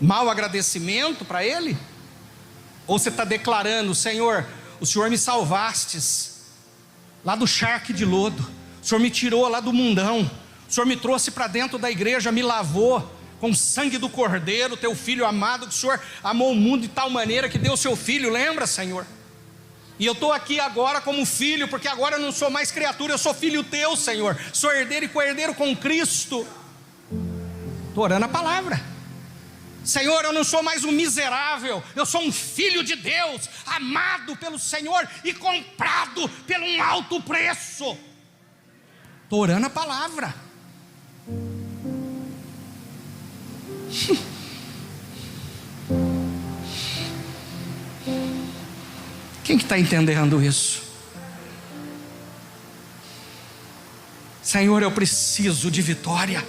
Speaker 4: Mau agradecimento para Ele? Ou você está declarando: Senhor, o Senhor me salvastes lá do charque de lodo, o Senhor me tirou lá do mundão, o Senhor me trouxe para dentro da igreja, me lavou com o sangue do Cordeiro, teu Filho amado, que o Senhor amou o mundo de tal maneira que deu o seu Filho, lembra, Senhor? E eu estou aqui agora como filho, porque agora eu não sou mais criatura, eu sou filho teu, Senhor. Sou herdeiro e co-herdeiro com Cristo. Estou orando a palavra. Senhor, eu não sou mais um miserável, eu sou um filho de Deus, amado pelo Senhor e comprado por um alto preço. Estou orando a palavra. Quem que está entendendo isso? Senhor, eu preciso de vitória.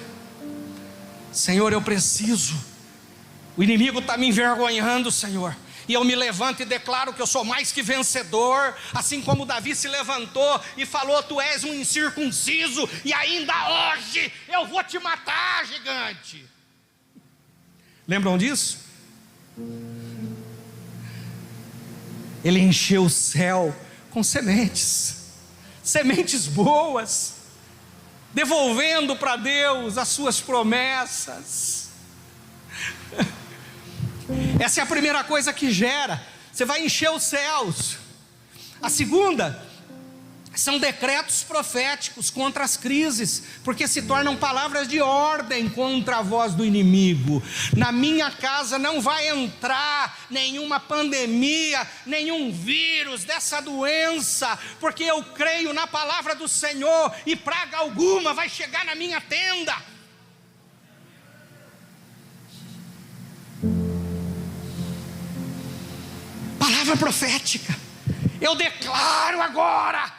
Speaker 4: Senhor, eu preciso. O inimigo está me envergonhando, Senhor. E eu me levanto e declaro que eu sou mais que vencedor. Assim como Davi se levantou e falou: tu és um incircunciso, e ainda hoje eu vou te matar, gigante. Lembram disso? Ele encheu o céu com sementes, sementes boas, devolvendo para Deus as suas promessas. Essa é a primeira coisa que gera. Você vai encher os céus. A segunda são decretos proféticos contra as crises, porque se tornam palavras de ordem contra a voz do inimigo. Na minha casa não vai entrar nenhuma pandemia, nenhum vírus dessa doença, porque eu creio na palavra do Senhor, e praga alguma vai chegar na minha tenda. Palavra profética. Eu declaro agora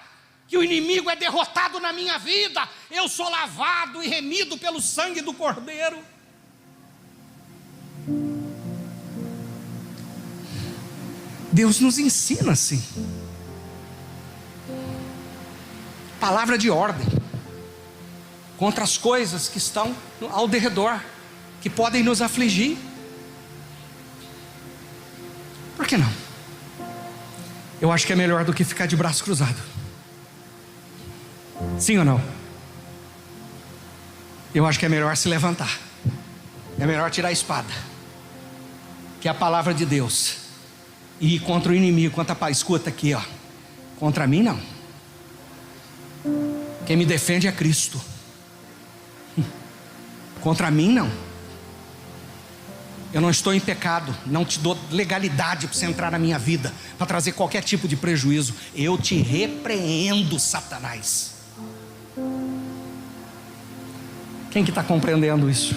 Speaker 4: que o inimigo é derrotado na minha vida. Eu sou lavado e remido pelo sangue do Cordeiro. Deus nos ensina assim. Palavra de ordem contra as coisas que estão ao derredor, que podem nos afligir. Por que não? Eu acho que é melhor do que ficar de braço cruzado. Sim ou não? Eu acho que é melhor se levantar. É melhor tirar a espada, que é a palavra de Deus, e ir contra o inimigo. Escuta aqui, ó. Contra mim não. Quem me defende é Cristo. Contra mim não. Eu não estou em pecado, não te dou legalidade para você entrar na minha vida, para trazer qualquer tipo de prejuízo. Eu te repreendo, Satanás. Quem que está compreendendo isso?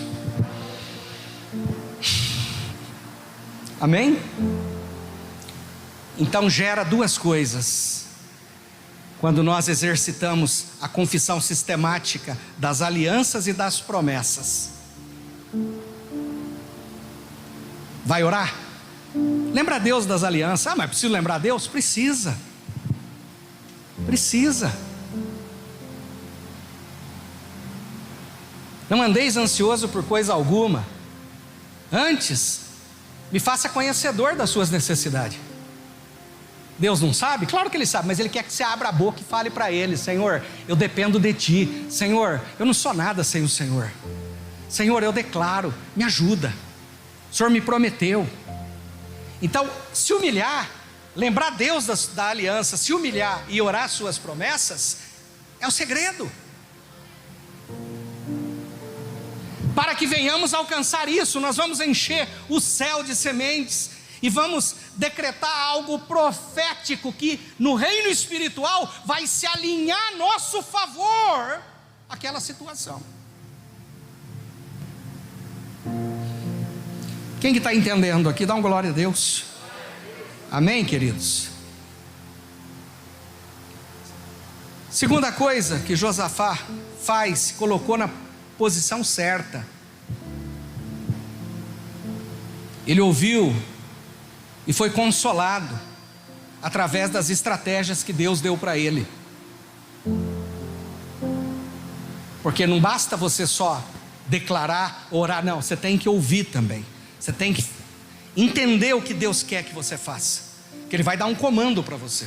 Speaker 4: Amém? Então gera duas coisas quando nós exercitamos a confissão sistemática das alianças e das promessas. Vai orar? Lembra a Deus das alianças. Ah, mas preciso lembrar a Deus? Precisa. Não andeis ansioso por coisa alguma. Antes, me faça conhecedor das suas necessidades. Deus não sabe? Claro que Ele sabe, mas Ele quer que você abra a boca e fale para Ele: Senhor, eu dependo de Ti. Senhor, eu não sou nada sem o Senhor. Senhor, eu declaro, me ajuda. O Senhor me prometeu. Então, se humilhar, lembrar Deus da aliança, se humilhar e orar suas promessas, é o segredo. Para que venhamos alcançar isso, nós vamos encher o céu de sementes e vamos decretar algo profético que no reino espiritual vai se alinhar a nosso favor aquela situação. Quem que está entendendo aqui? Dá uma glória a Deus. Amém, queridos? Segunda coisa que Josafá faz, se colocou na posição certa. Ele ouviu e foi consolado através das estratégias que Deus deu para ele. Porque não basta você só declarar, orar, não, você tem que ouvir também. Você tem que entender o que Deus quer que você faça, que Ele vai dar um comando para você.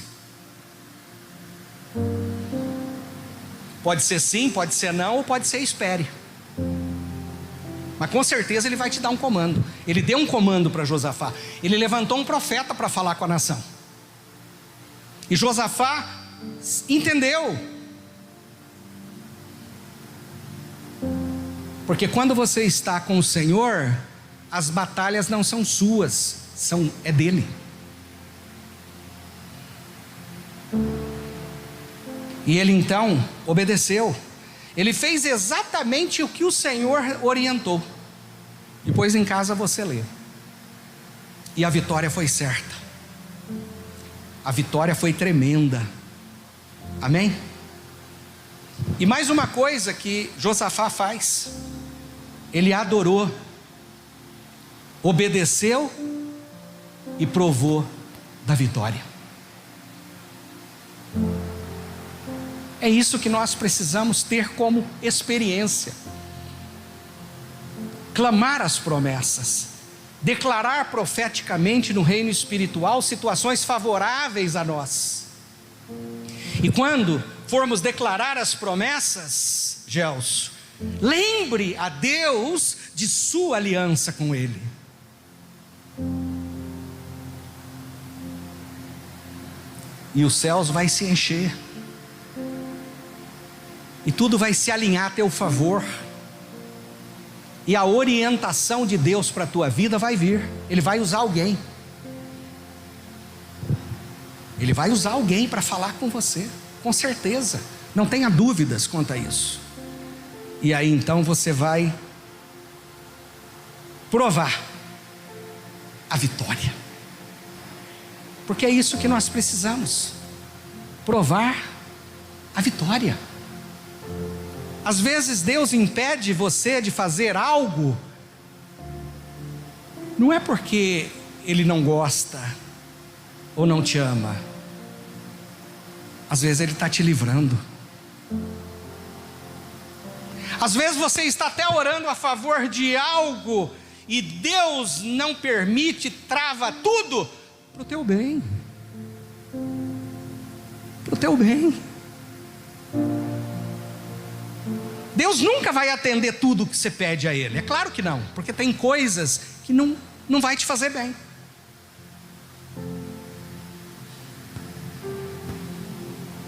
Speaker 4: Pode ser sim, pode ser não, ou pode ser espere. Mas com certeza Ele vai te dar um comando. Ele deu um comando para Josafá. Ele levantou um profeta para falar com a nação. E Josafá entendeu. Porque quando você está com o Senhor, as batalhas não são suas, é dele. E ele então obedeceu. Ele fez exatamente o que o Senhor orientou. Depois em casa você lê. E a vitória foi certa. A vitória foi tremenda. Amém? E mais uma coisa que Josafá faz: ele adorou, obedeceu e provou da vitória. É isso que nós precisamos ter como experiência. Clamar as promessas, declarar profeticamente no reino espiritual situações favoráveis a nós. E quando formos declarar as promessas, Gelson, lembre a Deus de sua aliança com Ele. E os céus vai se encher. E tudo vai se alinhar a teu favor. E a orientação de Deus para a tua vida vai vir. Ele vai usar alguém. Ele vai usar alguém para falar com você, com certeza. Não tenha dúvidas quanto a isso. E aí então você vai provar a vitória. Porque é isso que nós precisamos. Provar a vitória. Às vezes Deus impede você de fazer algo, não é porque Ele não gosta ou não te ama. Às vezes Ele está te livrando. Às vezes você está até orando a favor de algo e Deus não permite, trava tudo para o teu bem. Para o teu bem. Deus nunca vai atender tudo que você pede a Ele. É claro que não, porque tem coisas que não vai te fazer bem.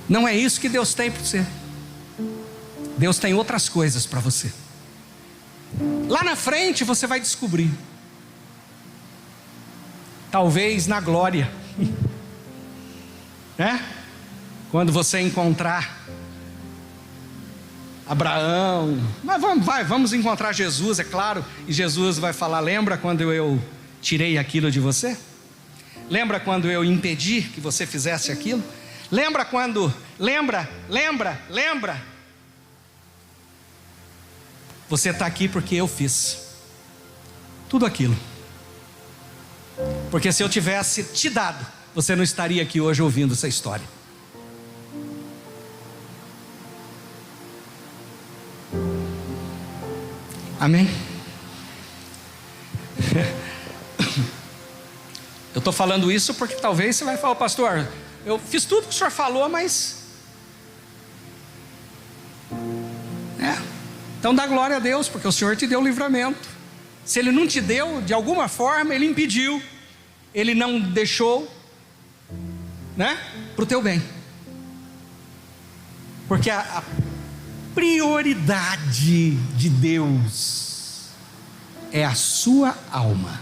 Speaker 4: Não é isso que Deus tem para você. Deus tem outras coisas para você. Lá na frente você vai descobrir. Talvez na glória, né? Quando você encontrar Abraão, mas vamos encontrar Jesus, é claro. E Jesus vai falar: lembra quando eu tirei aquilo de você? Lembra quando eu impedi que você fizesse aquilo? Lembra quando, lembra. Você está aqui porque eu fiz tudo aquilo. Porque se eu tivesse te dado, você não estaria aqui hoje ouvindo essa história. Amém? Eu estou falando isso porque talvez você vai falar, pastor, eu fiz tudo que o senhor falou, mas... Então dá glória a Deus, porque o Senhor te deu o livramento. Se Ele não te deu, de alguma forma Ele impediu, Ele não deixou, né, para o teu bem. Porque a prioridade de Deus é a sua alma.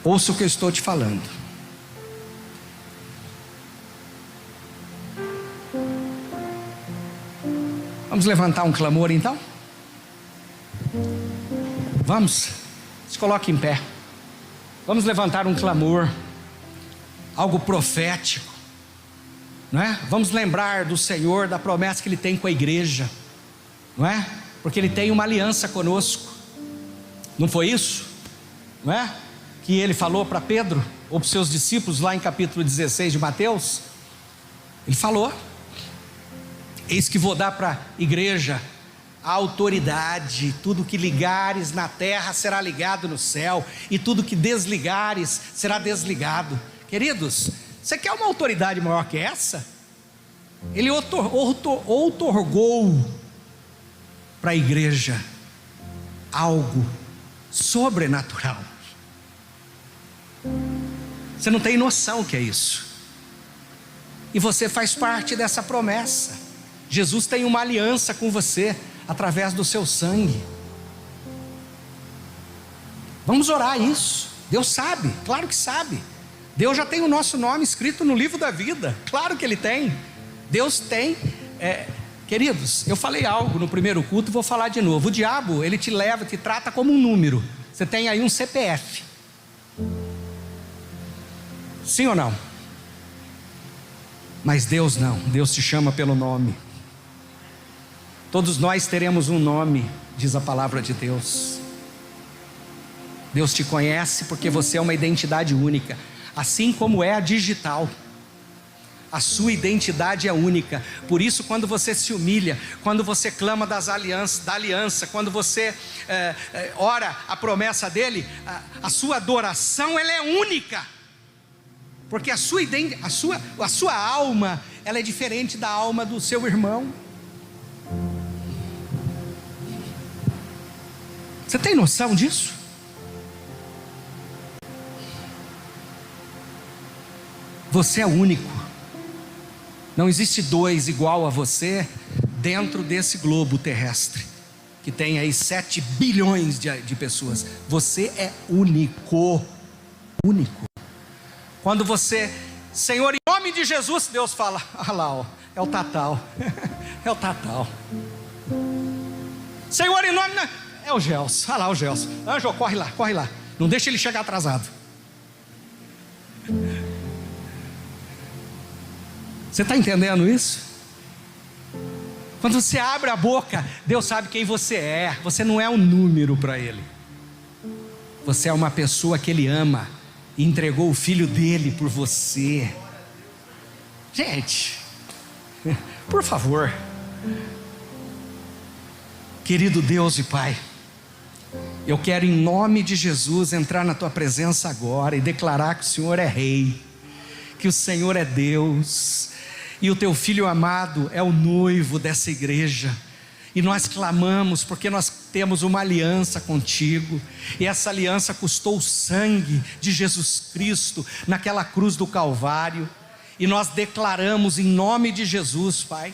Speaker 4: Ouça o que eu estou te falando. Vamos levantar um clamor então? Vamos, se coloque em pé. Vamos levantar um clamor, algo profético, não é? Vamos lembrar do Senhor, da promessa que Ele tem com a igreja, não é? Porque Ele tem uma aliança conosco. Não foi isso? Não é? Que Ele falou para Pedro, ou para os seus discípulos lá em capítulo 16 de Mateus. Ele falou: eis que vou dar para a igreja a autoridade, tudo que ligares na terra será ligado no céu, e tudo que desligares será desligado. Queridos, você quer uma autoridade maior que essa? Ele outorgou para a igreja algo sobrenatural. Você não tem noção o que é isso, e você faz parte dessa promessa. Jesus tem uma aliança com você, através do seu sangue. Vamos orar isso. Deus sabe, claro que sabe. Deus já tem o nosso nome escrito no livro da vida, claro que Ele tem. Deus tem, queridos, eu falei algo no primeiro culto e vou falar de novo. O diabo, ele te leva, te trata como um número. Você tem aí um CPF. Sim ou não? Mas Deus não, Deus te chama pelo nome. Todos nós teremos um nome, diz a palavra de Deus. Deus te conhece porque você é uma identidade única, assim como é a digital. A sua identidade é única. Por isso, quando você se humilha, quando você clama da aliança, quando você ora a promessa dele, a sua adoração ela é única. Porque a sua alma, ela é diferente da alma do seu irmão. Você tem noção disso? Você é único. Não existe dois igual a você dentro desse globo terrestre, que tem aí 7 bilhões de pessoas. Você é único. Único. Quando você, Senhor, em nome de Jesus, Deus fala: ah lá, ó, é o Tatal. É o Tatal. Senhor, em nome... é o Gelson, olha lá o Gelson. Anjo, corre lá, não deixa ele chegar atrasado. Você está entendendo isso? Quando você abre a boca, Deus sabe quem você é. Você não é um número para Ele. Você é uma pessoa que Ele ama e entregou o Filho dele por você. Gente, por favor. Querido Deus e Pai, eu quero em nome de Jesus entrar na Tua presença agora e declarar que o Senhor é Rei, que o Senhor é Deus, e o Teu Filho amado é o noivo dessa igreja. E nós clamamos porque nós temos uma aliança contigo, e essa aliança custou o sangue de Jesus Cristo naquela cruz do Calvário. E nós declaramos em nome de Jesus, Pai,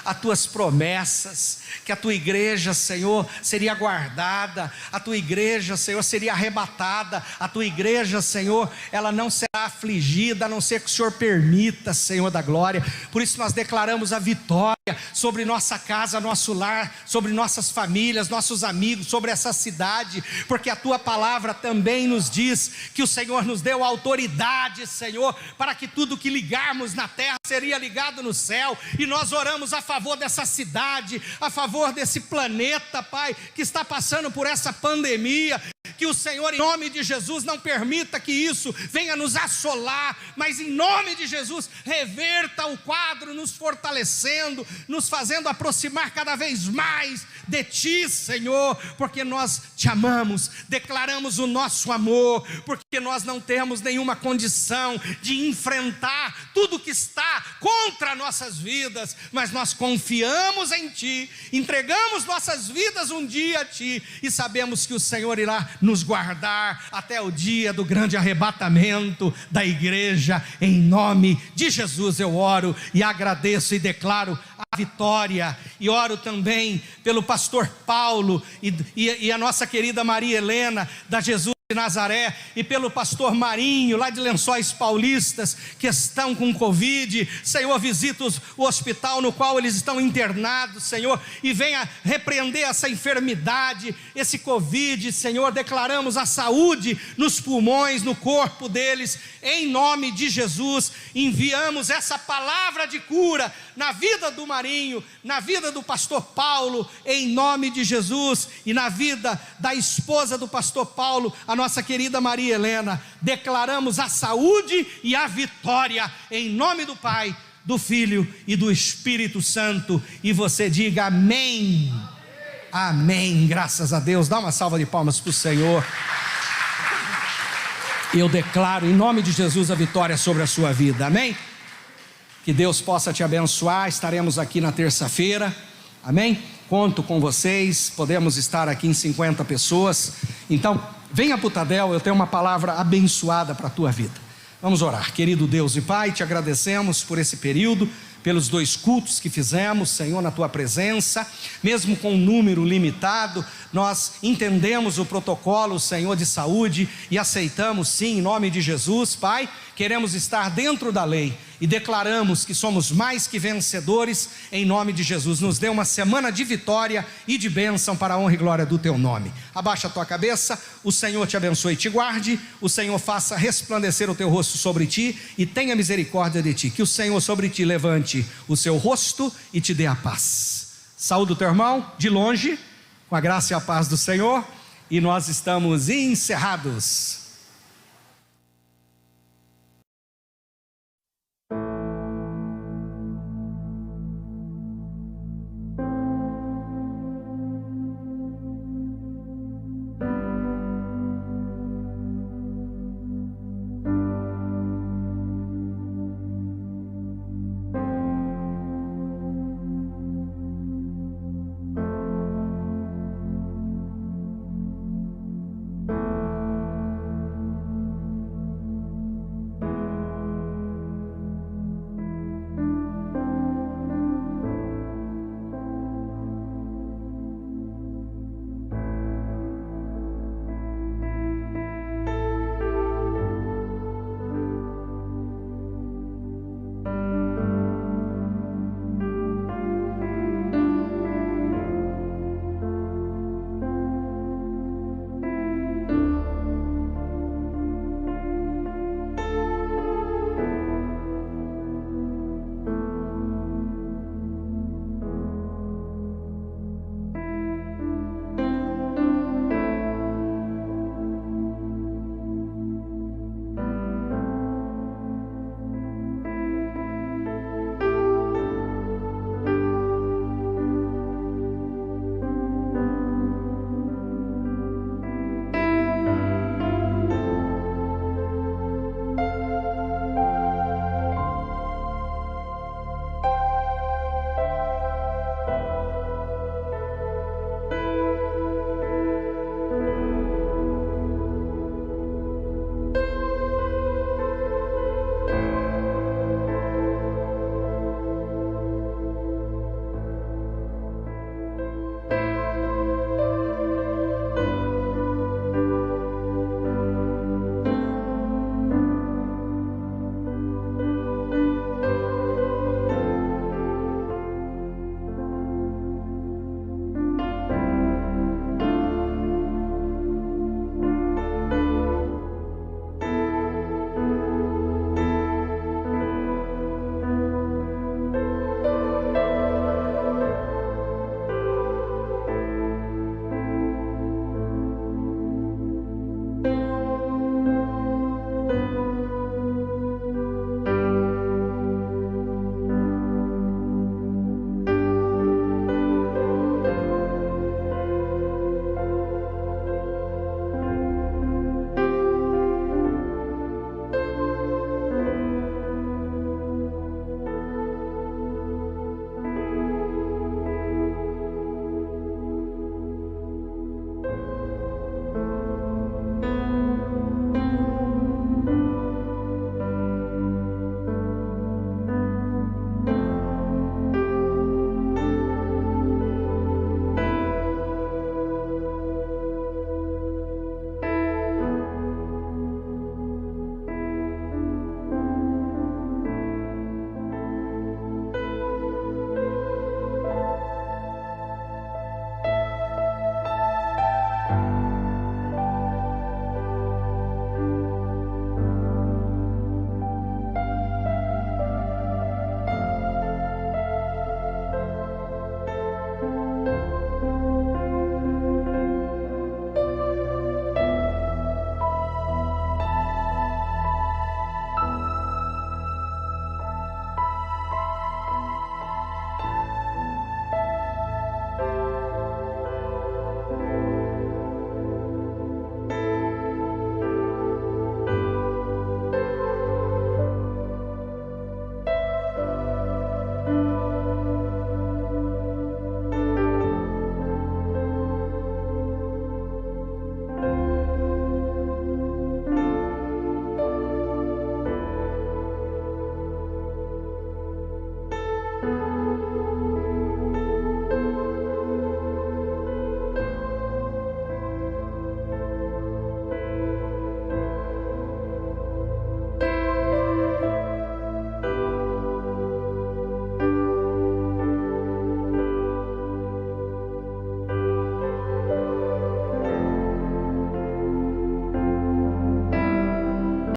Speaker 4: as Tuas promessas, que a Tua igreja, Senhor, seria guardada, a Tua igreja, Senhor, seria arrebatada, a Tua igreja, Senhor, ela não será afligida, a não ser que o Senhor permita, Senhor da glória. Por isso nós declaramos a vitória sobre nossa casa, nosso lar, sobre nossas famílias, nossos amigos, sobre essa cidade, porque a Tua palavra também nos diz que o Senhor nos deu autoridade, Senhor, para que tudo que ligarmos na terra seria ligado no céu. E nós oramos a favor dessa cidade, a favor desse planeta, Pai, que está passando por essa pandemia. Que o Senhor, em nome de Jesus, não permita que isso venha nos assolar, mas em nome de Jesus, reverta o quadro, nos fortalecendo, nos fazendo aproximar cada vez mais de Ti, Senhor, porque nós Te amamos, declaramos o nosso amor, porque nós não temos nenhuma condição de enfrentar tudo que está contra nossas vidas, mas nós confiamos em Ti, entregamos nossas vidas um dia a Ti, e sabemos que o Senhor irá nos guardar até o dia do grande arrebatamento da igreja. Em nome de Jesus eu oro e agradeço e declaro a vitória, e oro também pelo pastor Paulo e a nossa querida Maria Helena da Jesus de Nazaré, e pelo pastor Marinho lá de Lençóis Paulistas, que estão com Covid. Senhor, visita o hospital no qual eles estão internados, Senhor, e venha repreender essa enfermidade, esse Covid, Senhor. Declaramos a saúde nos pulmões, no corpo deles, em nome de Jesus. Enviamos essa palavra de cura na vida do Marinho, na vida do pastor Paulo, em nome de Jesus, e na vida da esposa do pastor Paulo, a nossa querida Maria Helena. Declaramos a saúde e a vitória, em nome do Pai, do Filho e do Espírito Santo. E você diga amém. Amém, graças a Deus. Dá uma salva de palmas para o Senhor. Eu declaro em nome de Jesus a vitória sobre a sua vida, amém? Que Deus possa te abençoar. Estaremos aqui na terça-feira, amém? Conto com vocês, podemos estar aqui em 50 pessoas. Então, venha para o Tadel, eu tenho uma palavra abençoada para a tua vida. Vamos orar. Querido Deus e Pai, te agradecemos por esse período, pelos 2 cultos que fizemos, Senhor, na tua presença. Mesmo com um número limitado, nós entendemos o protocolo, Senhor, de saúde, e aceitamos sim, em nome de Jesus, Pai. Queremos estar dentro da lei e declaramos que somos mais que vencedores em nome de Jesus. Nos dê uma semana de vitória e de bênção para a honra e glória do teu nome. Abaixa a tua cabeça, o Senhor te abençoe e te guarde, o Senhor faça resplandecer o teu rosto sobre ti e tenha misericórdia de ti. Que o Senhor sobre ti levante o seu rosto e te dê a paz. Saúde o teu irmão de longe, com a graça e a paz do Senhor, e nós estamos encerrados.